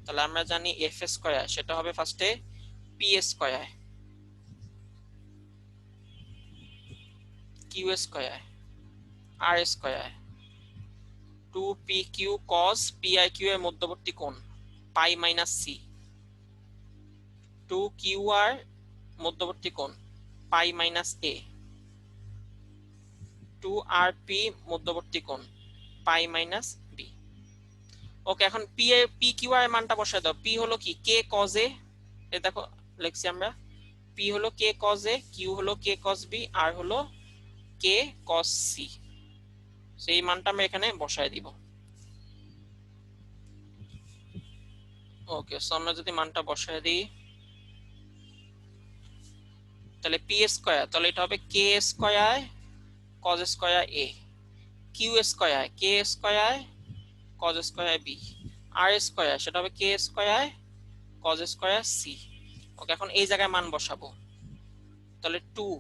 তাহলে আমরা জানি এফ স্কয়ার সেটা হবে ফার্স্টে P square Q square R square 2pq cos piq এর মধ্যবর্তী কোণ পাই মাইনাস সি, 2qr মধ্যবর্তী কোণ পাই মাইনাস এ, 2rp মধ্যবর্তী কোণ পাই মাইনাস বি। ওকে, এখন পি এর পি কিউ আর এর মানটা বসায় দাও। পি হলো কি কে কজ এ, এই দেখো লিখছি আমরা, পি হলো কে কজ এ, কিউ হলো কে কজ বি, আর হলো কে কজ সি। সেই মানটা আমরা এখানে বসায় দিব। ওকে, সো আমরা যদি মানটা বসায় দিই তাহলে পি স্কয়ার, তাহলে এটা হবে কে স্কয়ার কজ স্কয়ার এ, কিউ স্কয়ার কে স্কয়ার কজ স্কয়ার বি, আর স্কয়ার সেটা হবে কে square cause square C. Okay, এখন এই জায়গায় মান বসাবো। তাহলে 2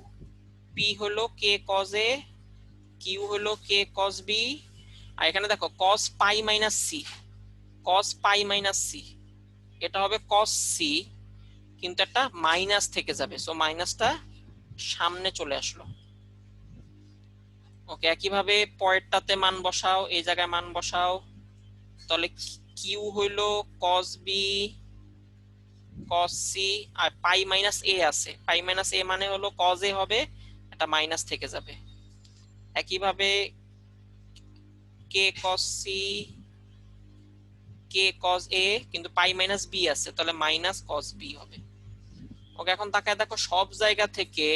পি হলো কে কজ এ, কিউ হলো কে কজ বি, আর এখানে দেখো cos pi minus C, cos pi minus C এটা হবে কজ সি, কিন্তু একটা মাইনাস থেকে যাবে, সো মাইনাসটা সামনে চলে আসলো। ওকে, একইভাবে পরেরটাতে মান বসাও, এই জায়গায় মান বসাও। তাহলে কিউ হইলো কজ বি কজ সি, আর পাই মাইনাস এ আছে, পাই মাইনাস এ মানে হলো কজ এ হবে, একটা মাইনাস থেকে যাবে। একইভাবে K cos C K cos A, কিন্তু পাই মাইনাস বি আছে, তাহলে মাইনাস কজ বি হবে। ওকে, এখন তাকায় দেখো সব জায়গা থেকে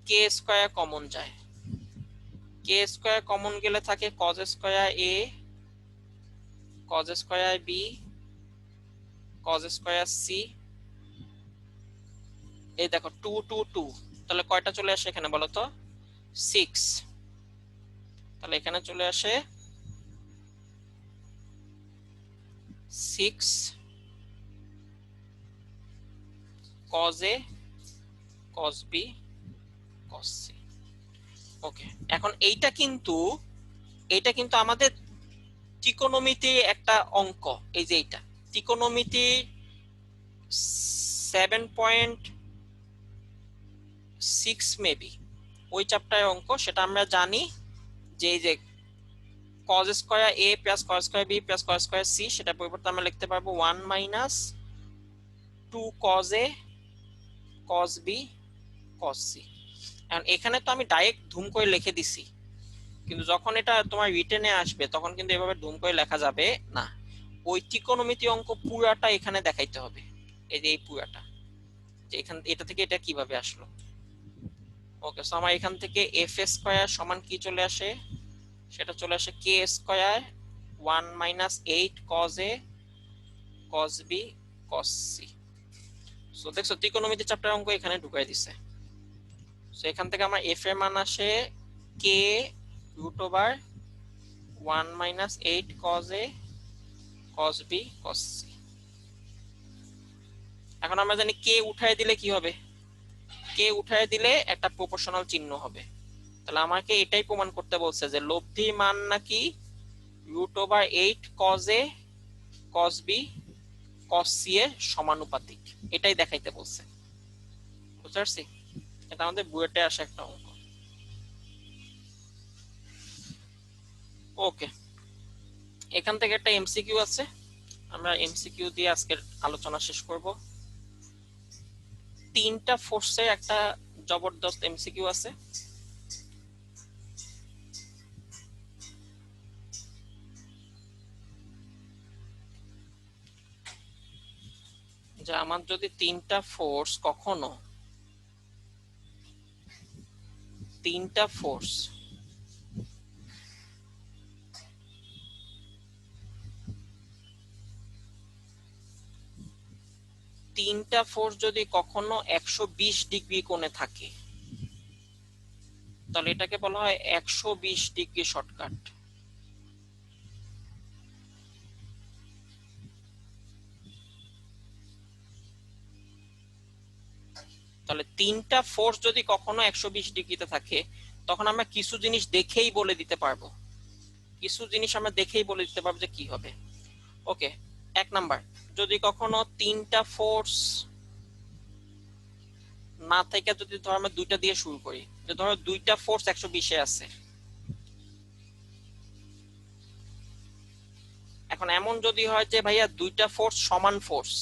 কে স্কয়ার কমন যায়, কে স্কয়ার কমন গেলে থাকে cos square A cos square B cos square C. এই দেখো 2 2 2, তাহলে কয়টা চলে আসে এখানে বলো তো? 6। তাহলে এখানে চলে আসে 6 cos A cos B cos C. Okay, এখন এইটা কিন্তু আমাদের ত্রিকোণমিতি একটা অঙ্ক, এই যে এইটা ত্রিকোণমিতি 7.6 মেবি ওই চ্যাপ্টারের অঙ্ক, সেটা আমরা জানি যে এই যে cos square a plus cos square b plus cos square c, সেটা পরিবর্তে আমরা লিখতে পারবো 1 minus 2 cos a cos b cos c। এখন এখানে তো আমি ডাইরেক্ট ধুম করে লিখে দিছি, কিন্তু যখন এটা তোমার রিটেনে আসবে তখন কিন্তু এভাবে ধুম করে লেখা যাবে না। ওই ত্রিকোণমিতি অঙ্ক পুরাটা এখানে দেখাইতে হবে, এই যে এই পুরাটা, যে এখান এটা থেকে এটা কিভাবে আসলো। ওকে, সো আমার এখান থেকে এফ স্কয়ার সমান কি চলে আসে, সেটা চলে আসে K square 1 minus 8 cos a cos b cos c। So দেখছো ত্রিকোণমিতি চ্যাপ্টার অঙ্ক এখানে ঢুকাই দিছে। সো এখান থেকে আমার এফ এর মান আসে K root over 1 minus 8 cos a cos b cos c। এখন আমরা জানি কে উঠায় দিলে কি হবে, কে উঠায় দিলে একটা প্রপোর্শনাল চিহ্ন হবে। তাহলে আমাকে এটাই প্রমাণ করতে বলছে যে লব্ধির মান নাকি root over 8 cos a cos b cos c এর সমানুপাতিক, এটাই দেখাইতে বলছে। বুঝতে পারছি? এটা আমাদের বুয়েটে আসা একটা অঙ্ক। ওকে, এখান থেকে একটা এমসিকিউ আছে, আমরা এমসিকিউ দিয়ে আজকের আলোচনা শেষ করব। 3টা ফোর্সের একটা জবরদস্ত এমসিকিউ আছে। যে আমার যদি 3টা ফোর্স কখনো 3টা ফোর্স যদি কখনো 120 ডিগ্রি কোণে থাকে তাহলে এটাকে বলা হয় 120 ডিগ্রি শর্টকাট। তাহলে তিনটা ফোর্স যদি কখনো 120 ডিগ্রিতে থাকে তখন আমরা কিছু জিনিস দেখেই বলে দিতে পারবো, কিছু জিনিস আমরা দেখেই বলে দিতে পারবো যে কি হবে। ওকে, 1 নাম্বার, যদি কখনো তিনটা ফোর্স না থেকে যদি ধরো আমরা দুইটা দিয়ে শুরু করি, যে ধরো দুইটা ফোর্স 120 এ আছে, এখন এমন যদি হয় যে ভাইয়া দুইটা ফোর্স সমান ফোর্স,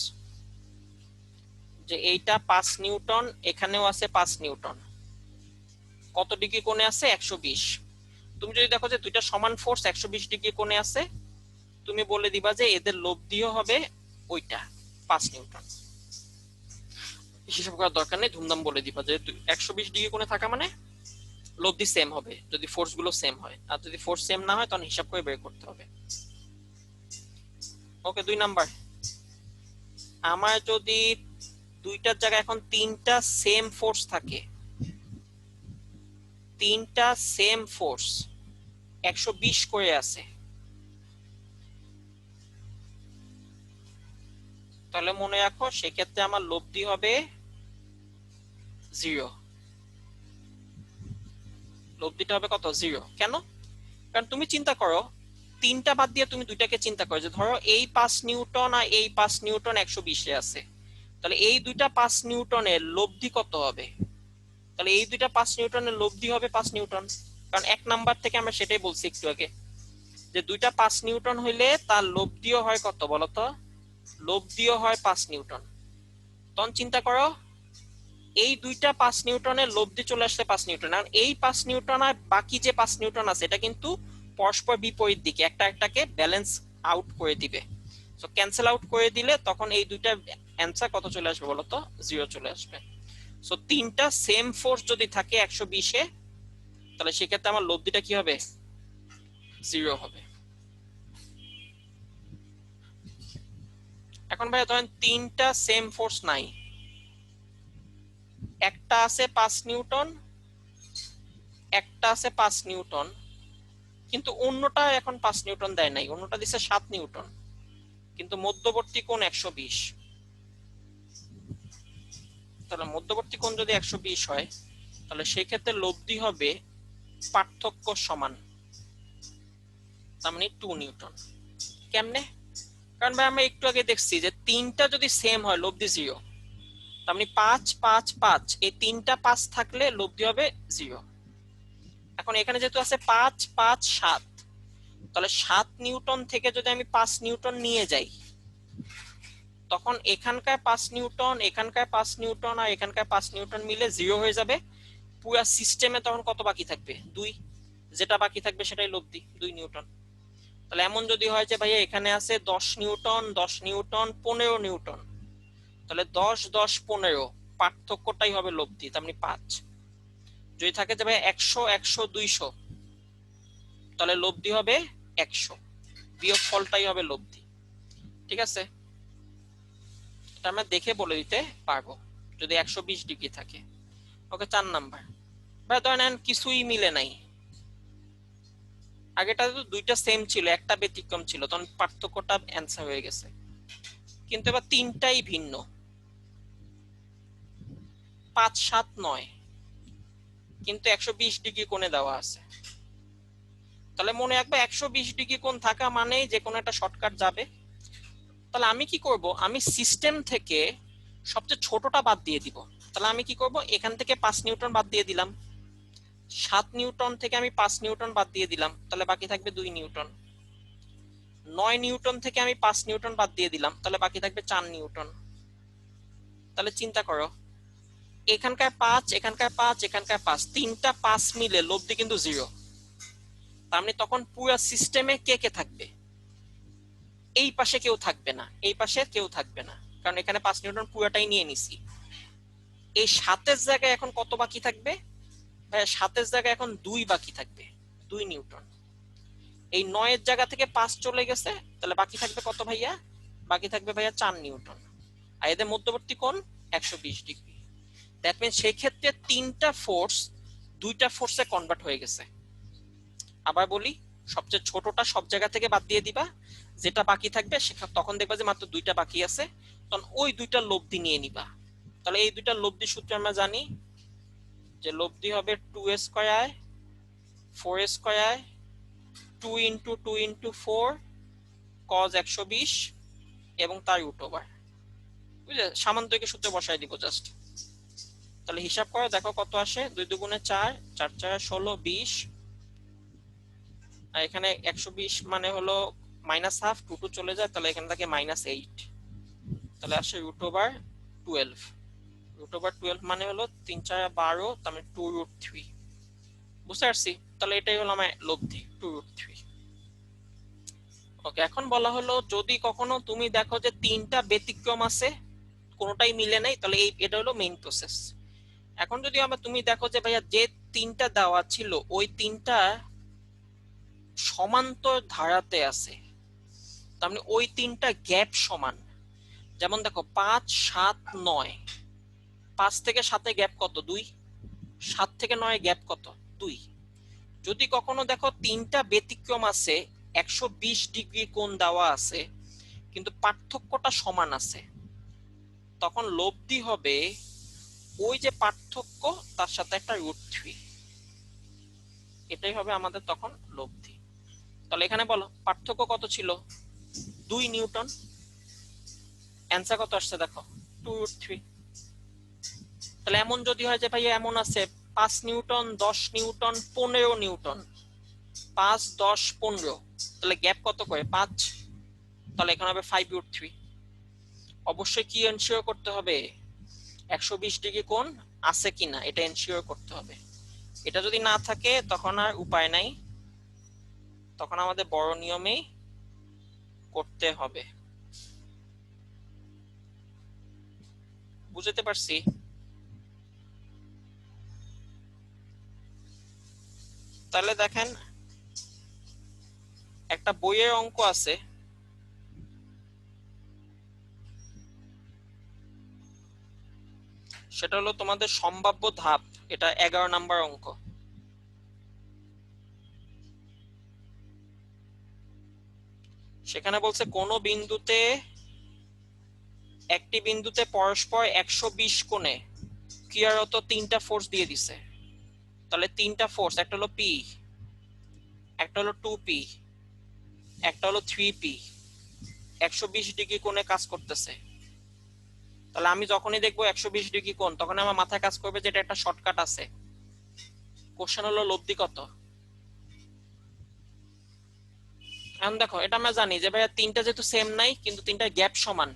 যে এইটা 5 নিউটন, এখানেও আছে 5 নিউটন, কত ডিগ্রি কোণে আছে 120, তুমি যদি দেখো যে দুইটা সমান ফোর্স 120 ডিগ্রি কোণে আছে, তুমি বলে দিবা যে এদের লব্ধিও হবে ওইটা 5 নিউটন। হিসাব করার দরকার নেই, ধুমধাম বলে দিবা যে 120 ডিগ্রি কোণে থাকা মানে লব্ধি সেম হবে যদি ফোর্স গুলো সেম হয়, আর যদি ফোর্স সেম না হয় তখন হিসাব করে বের করতে হবে। ওকে, 2 নাম্বার, আমার যদি দুইটার জায়গায় এখন তিনটা সেম ফোর্স থাকে, তিনটা সেম ফোর্স 120 করে আছে, তাহলে মনে রাখো সেক্ষেত্রে আমার লব্ধি হবে 0, লব্ধিটা হবে কত 0। কেন? কারণ তুমি চিন্তা করো, তিনটা বাদ দিয়ে তুমি দুইটাকে চিন্তা করো, যে ধরো এই 5 নিউটন আর এই 5 নিউটন 120 এ আছে, তাহলে এই দুইটা 5 নিউটনের লব্ধি কত হবে? তাহলে এই দুইটা 5 নিউটনের লব্ধি হবে 5 নিউটন, কারণ 1 নাম্বার থেকে আমরা সেটাই বলছি একটু আগে, যে দুইটা 5 নিউটন হইলে তার লব্ধিও হয় কত বলতো, লব্ধিও হয় 5 নিউটন। তখন চিন্তা করো, এই দুইটা 5 নিউটনের লব্ধি চলে আসছে 5 নিউটন, আর এই 5 নিউটন আর বাকি যে 5 নিউটন আছে এটা কিন্তু পরস্পর বিপরীত দিকে, একটা একটাকে ব্যালেন্স আউট করে দিবে, সো ক্যান্সেল আউট করে দিলে তখন এই দুইটা অ্যানসার কত চলে আসবে বলতো, 0 চলে আসবে। সো তিনটা সেম ফোর্স যদি থাকে 120 এ, তাহলে সেক্ষেত্রে আমার লব্ধিটা কি হবে, 0 হবে। এখন ভাই ধরেন তিনটা সেম ফোর্স নাই, একটা আছে 5 নিউটন, একটা আছে 5 নিউটন, কিন্তু অন্যটা এখন 5 নিউটন দেয় নাই, অন্যটা দিছে 7 নিউটন, কিন্তু মধ্যবর্তী কোণ 120, তাহলে মধ্যবর্তী কোণ যদি 120 হয় তাহলে সেই ক্ষেত্রে লব্ধি হবে পার্থক্য সমান, তার মানে 2 নিউটন। কেমনে? কারণ ভাই আমরা একটু আগে দেখছি যে তিনটা যদি সেম হয় লব্ধি 0, তার মানে 5 5 5, এই তিনটা 5 থাকলে লব্ধি হবে 0। এখন এখানে যেহেতু আছে 5 5 7, তাহলে 7 নিউটন থেকে যদি আমি 5 নিউটন নিয়ে যাই, তখন এখানকার 5 নিউটন, এখানকার 5 নিউটন আর এখানকার 5 নিউটন মিলে 0 হয়ে যাবে, পুরো সিস্টেমে তখন কত বাকি থাকবে, 2, যেটা বাকি থাকবে সেটাই লব্ধি 2 নিউটন। তাহলে এমন যদি হয় যে ভাইয়া এখানে আছে 10 নিউটন 10 নিউটন 15 নিউটন, তাহলে 10 10 15 পার্থক্যটাই হবে লব্ধি, তার মানে 5। যদি থাকে যে ভাই 100 100 200, তাহলে লব্ধি হবে 100, বিয়োগ ফলটাই হবে লব্ধি। ঠিক আছে, এটা আমরা দেখে বলে দিতে পারবো যদি 120 ডিগ্রি থাকে। ওকে, 4 নাম্বার, ভাই ধরেন কিছুই মিলে নাই, আগেটা তো দুইটা সেম ছিল একটা ব্যতিক্রম ছিল, তখন পার্থক্যটা অ্যান্সার হয়ে গেছে, কিন্তু এবার তিনটাই ভিন্ন, 5 7 9, কিন্তু 120 ডিগ্রি কোণে দেওয়া আছে, তাহলে মনে রাখবে 120 ডিগ্রি কোণ থাকা মানেই যে কোনো একটা শর্টকাট যাবে। তাহলে আমি কি করব, আমি সিস্টেম থেকে সবচেয়ে ছোটটা বাদ দিয়ে দিব, তাহলে আমি কি করব, এখান থেকে 5 নিউটন বাদ দিয়ে দিলাম, 7 নিউটন থেকে আমি 5 নিউটন বাদ দিয়ে দিলাম, তাহলে বাকি থাকবে 2 নিউটন, 9 নিউটন থেকে আমি 5 নিউটন বাদ দিয়ে দিলাম, তাহলে বাকি থাকবে 4 নিউটন। তাহলে চিন্তা করো, এখানকার 5 এখানকার 5 এখানকার 5, তিনটা 5 মিলে লব্ধি কিন্তু 0, তার মানে তখন পুরো সিস্টেমে কে কে থাকবে, এই পাশে কেউ থাকবে না, এই পাশে কেউ থাকবে না, কারণ এখানে 5 নিউটন পুরোটাই নিয়ে নিছি। এই 7 জায়গায় এখন কত বাকি থাকবে ভাইয়া, 7 জায়গায় এখন 2 বাকি থাকবে, 2 নিউটন। এই 9 জায়গা থেকে 5 চলে গেছে, তাহলে বাকি থাকবে কত ভাইয়া, বাকি থাকবে ভাইয়া 4 নিউটন, আর এদের মধ্যবর্তী কোণ 120 ডিগ্রি। দ্যাট মিন্স সেই ক্ষেত্রে তিনটা ফোর্স দুইটা ফোর্সে কনভার্ট হয়ে গেছে। আবার বলি, সবচেয়ে ছোটটা সব জায়গা থেকে বাদ দিয়ে দিবা, যেটা বাকি থাকবে তখন দেখবা যে মাত্র দুইটা বাকি আছে, তখন ওই দুইটা লব্ধি নিয়ে নিবা, তাহলে এই দুইটা লব্ধি সূত্র আমরা জানি যে লব্ধি হবে 2a square 4a square 2 into 2 into 4 cos 120 এবং তার রুট ওভার। বুঝলে, সামান্তরিক সূত্রে বসাই দিব জাস্ট। তাহলে হিসাব করো, দেখো কত আসে। 2 দুগুণে 4, 4 4 16, 20। আর এখানে 120 মানে হলো মাইনাস হাফ, 2 2 চলে যায়, তাহলে এখানে থাকে -8। তাহলে আসে রুট ওভার 12। রুট ওভার 12 মানে হলো 3 4 12, তার মানে 2√3। বুঝতে পারছি? তাহলে এটাই হলো আমার লব্ধি 2√3। ওকে, এখন বলা হলো যদি কখনো তুমি দেখো যে তিনটা ব্যতিক্রম আছে, কোনোটাই মিলে নাই, তাহলে এটা হলো মেইন প্রসেস। এখন যদি তুমি দেখো যে ভাইয়া যে তিনটা দেওয়া ছিল ওই তিনটা সমান্তর ধারাতে আছে, তার মানে ওই তিনটা গ্যাপ সমান। যেমন দেখো 5 7 9, 5 থেকে 7 এ গ্যাপ কত? 2। 7 থেকে 9 এ গ্যাপ কত? 2। যদি কখনো দেখো তিনটা ব্যতিক্রম আছে, 120 ডিগ্রি কোণ দেওয়া আছে, কিন্তু পার্থক্যটা সমান আছে, তখন লব্ধি হবে ওই যে পার্থক্য তার সাথে একটা √3। এটাই হবে আমাদের তখন লব্ধি। তাহলে এখানে বলো পার্থক্য কত ছিল? 2 নিউটন। অ্যান্সার কত আসছে দেখো, 2√3। তাহলে এমন যদি হয় যে ভাইয়া এমন আছে 5 নিউটন, 10 নিউটন, 15 নিউটন, 5 10 15, তাহলে গ্যাপ কত করে? 5। তাহলে এখানে হবে 5√3। অবশ্যই কি এনশিওর করতে হবে? 120 ডিগ্রি কোণ আছে কিনা এটা এনশিওর করতে হবে। এটা যদি না থাকে তখন আর উপায় নাই, তখন আমাদের বড় নিয়মেই করতে হবে। বুঝতে পারছি? তাহলে দেখেন একটা বইয়ের অঙ্ক আছে, সেটা হলো তোমাদের সম্ভাব্য ধাপ। এটা 11 নাম্বার অঙ্ক। সেখানে বলছে কোন বিন্দুতে, একটি বিন্দুতে পরস্পর 120 কোণে ক্রিয়ারত তিনটা ফোর্স দিয়ে দিছে। তাহলে তিনটা ফোর্স, একটা হলো পি, একটা হলো 2p, একটা হলো 3p, 120 ডিগ্রি কোণে কাজ করতেছে। তাহলে আমি যখনই দেখবো 120 ডিগ্রি কোণ, তখন আমার মাথায় কাজ করবে যে এটা একটা শর্টকাট আছে। কোশ্চেন হলো লব্ধি কত। এখন দেখো এটা আমরা জানি যে ভাইয়া তিনটা যেহেতু সেম নাই, কিন্তু তিনটা গ্যাপ সমান,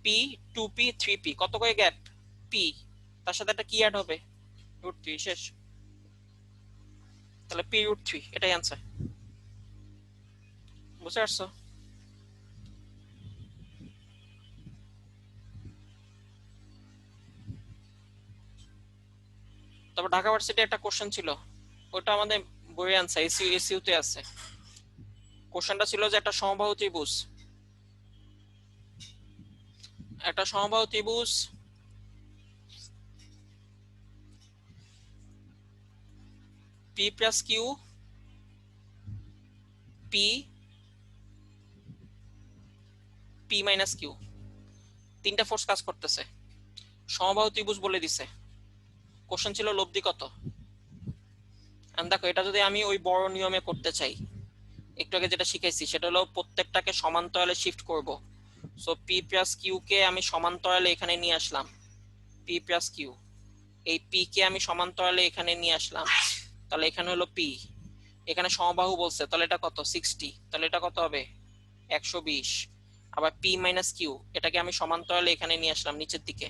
পি 2p 3p, কত করে গ্যাপ? পি, তার সাথে একটা কি অ্যাড হবে? √3। শেষ। তাহলে p√3, এটাই आंसर। বুঝতে পারছো? তবে ঢাকা ভার্সিটি একটা কোশ্চেন ছিল, ওটা আমাদের বইয়ে आंसर এসইউ তে আছে। কোশ্চেনটা ছিল যে একটা সমবাহু ত্রিভুজ, একটা সমবাহু ত্রিভুজ p plus Q, P, P minus Q, তিনটা ফোর্স কাজ করতেছে, সমবাহু ত্রিভুজ বলে দিছে। কোশ্চেন ছিল লব্ধি কত। দেখো এটা যদি আমি ওই বড় নিয়মে করতে চাই, একটু আগে যেটা শিখাইছি সেটা হলো প্রত্যেকটাকে সমান্তরালে শিফট করব। সো পি প্লাস কিউ কে আমি সমান্তরালে এখানে নিয়ে আসলাম, পি প্লাস কিউ, এই পি কে আমি সমান্তরালে এখানে নিয়ে আসলাম, তাহলে এখানে হলো পি। এখানে সমবাহু বলছে, তাহলে এটা কত? 60, তাহলে এটা কত হবে? 120। আবার পি মাইনাস কিউ, এটাকে আমি সমান্তরালে এখানে নিয়ে আসলাম নিচের দিকে,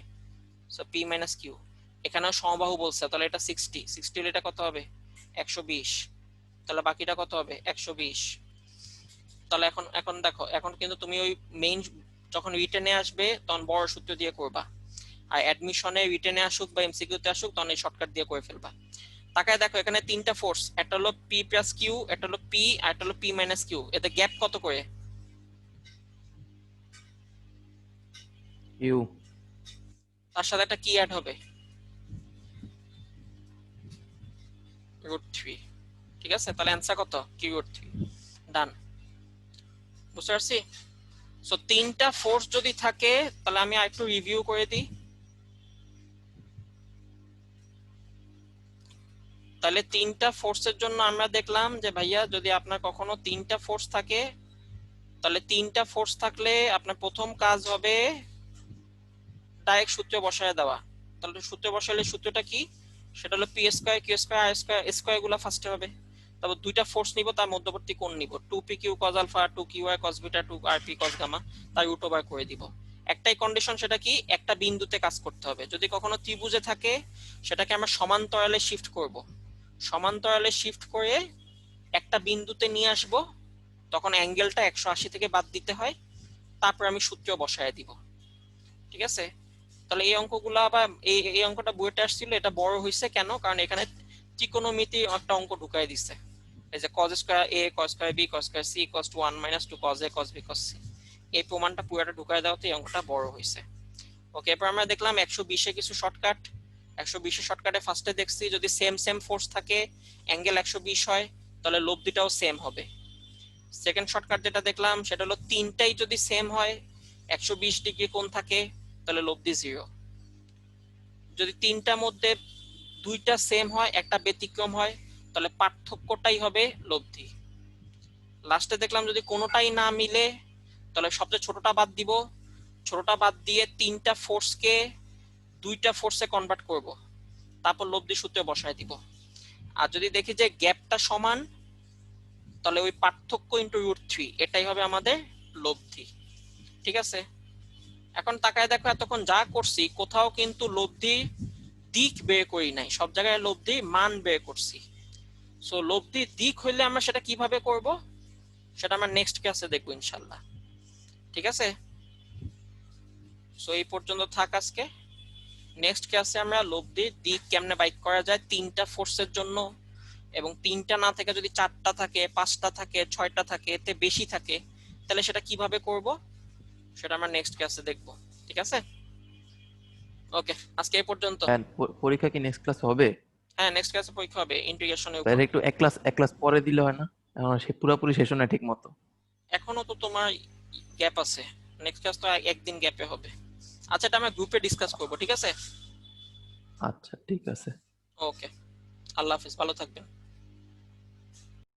সো পি মাইনাস কিউ। এখানেও সমবাহু বলছে, তাহলে এটা 60, 60 হলে এটা কত হবে? 120। তাহলে বাকিটা কত হবে? 120। তাহলে এখন এখন দেখো, এখন কিন্তু তুমি ওই মেইন যখন রিটেনে আসবে তখন বড় সূত্র দিয়ে করবা, আর অ্যাডমিশনে রিটেনে আসুক বা এমসিকিউ তে আসুক তখন এই শর্টকাট দিয়ে করে ফেলবা। তাকায় দেখো এখানে তিনটা ফোর্স, একটা হলো পি প্লাস কিউ, একটা হলো পি, আর একটা হলো পি মাইনাস কিউ। এতে গ্যাপ কত করে? ইউ। তার সাথে একটা কি অ্যাড হবে? √3। ঠিক আছে, তাহলে অ্যান্সার কত? কি√3। ডান। বুঝতে পারছি? সো তিনটা ফোর্স যদি থাকে, তাহলে আমি আরেকটু রিভিউ করে দিই। তাহলে তিনটা ফোর্সের জন্য আমরা দেখলাম যে ভাইয়া যদি আপনার কখনো তিনটা ফোর্স থাকে, তাহলে তিনটা ফোর্স থাকলে আপনার প্রথম কাজ হবে ডাইরেক্ট সূত্র বসায় দেওয়া। তাহলে সূত্র বসালে সূত্রটা কি, সেটা হলো P square Q square R square, square গুলো ফার্স্টে হবে। তারপর দুইটা ফোর্স নিব, তার মধ্যবর্তী কোণ নিব, 2p q cos alpha 2q y cos beta 2rp cos gamma, তাই রুট ওভার করে দিব। একটাই কন্ডিশন, সেটা কি, একটা বিন্দুতে কাজ করতে হবে। যদি কখনো ত্রিভুজে থাকে সেটাকে আমরা সমান্তরালে শিফট করব, সমান্তরালে শিফট করে একটা বিন্দুতে নিয়ে আসব, তখন অ্যাঙ্গেলটা 180 থেকে বাদ দিতে হয়, তারপর আমি সূত্র বসায় দিব। ঠিক আছে? তাহলে এই অঙ্কগুলো আবার এই অঙ্কটা বইতে আসছিল, এটা বড় হইছে কেন, কারণ এখানে ত্রিকোণমিতি একটা অঙ্ক ঢুকাই দিছে। এই যে cos square a cos square b cos square c cos to 1 - 2 cos a cos b cos c, এই প্রমাণটা পুরোটা ঢুকাই দাও, তো এই অঙ্কটা বড় হইছে। ওকে, এরপর আমরা দেখলাম 120 এ কিছু শর্টকাট। 120 এর শর্টকাটে ফার্স্টে দেখছি যদি সেম সেম ফোর্স থাকে, অ্যাঙ্গেল 120 হয়, তাহলে লব্ধিটাও সেম হবে। সেকেন্ড শর্টকাট যেটা দেখলাম সেটা হলো তিনটাই যদি সেম হয়, 120 ডিগ্রি কোণ থাকে, তাহলে লব্ধি 0। যদি তিনটার মধ্যে দুইটা সেম হয়, একটা ব্যতিক্রম হয়, তাহলে পার্থক্যটাই হবে লব্ধি। লাস্টে দেখলাম যদি কোনোটাই না মিলে, তাহলে সবচেয়ে ছোটটা বাদ দিব, ছোটটা বাদ দিয়ে তিনটা ফোর্সকে দুইটা ফোর্সে কনভার্ট করব, তারপর লব্ধি সূত্রে বসায় দিব। আর যদি দেখি যে গ্যাপটা সমান, তাহলে ওই পার্থক্য ইনটু √3, এটাই হবে আমাদের লব্ধি। ঠিক আছে? এখন তাকায় দেখো, এতক্ষণ যা করছি কোথাও কিন্তু লব্ধি দিক বের করি নাই, সব জায়গায় লব্ধি মান বের করছি। সো লব্ধি দিক হইলে আমরা সেটা কিভাবে করব, সেটা আমরা নেক্সট ক্লাসে দেখবো ইনশাআল্লাহ। ঠিক আছে? সো এই পর্যন্ত থাক আজকে। নেক্সট ক্লাসে আমরা লব্ধির দিক কেমনে বাইক করা যায় তিনটা ফোর্সের জন্য, এবং তিনটা না থেকে যদি 4টা থাকে, 5টা থাকে, 6টা থাকে, এতে বেশি থাকে, তাহলে সেটা কিভাবে করব সেটা আমরা নেক্সট ক্লাসে দেখব। ঠিক আছে? ওকে, আজকে এই পর্যন্ত। And পরীক্ষা কি নেক্সট ক্লাস হবে? হ্যাঁ, নেক্সট ক্লাসে পরীক্ষা হবে ইন্টিগ্রেশনের উপর। তাহলে একটু এক ক্লাস পরে দিলে হয় না? এখন সে পুরোপুরি শেষ হয় না ঠিক মতো। এখনো তো তোমার গ্যাপ আছে, নেক্সট ক্লাস তো একদিন গ্যাপে হবে। আচ্ছা, এটা আমরা গ্রুপে ডিসকাস করব। ঠিক আছে? আচ্ছা ঠিক আছে। ওকে, আল্লাহ হাফেজ, ভালো থাকবেন।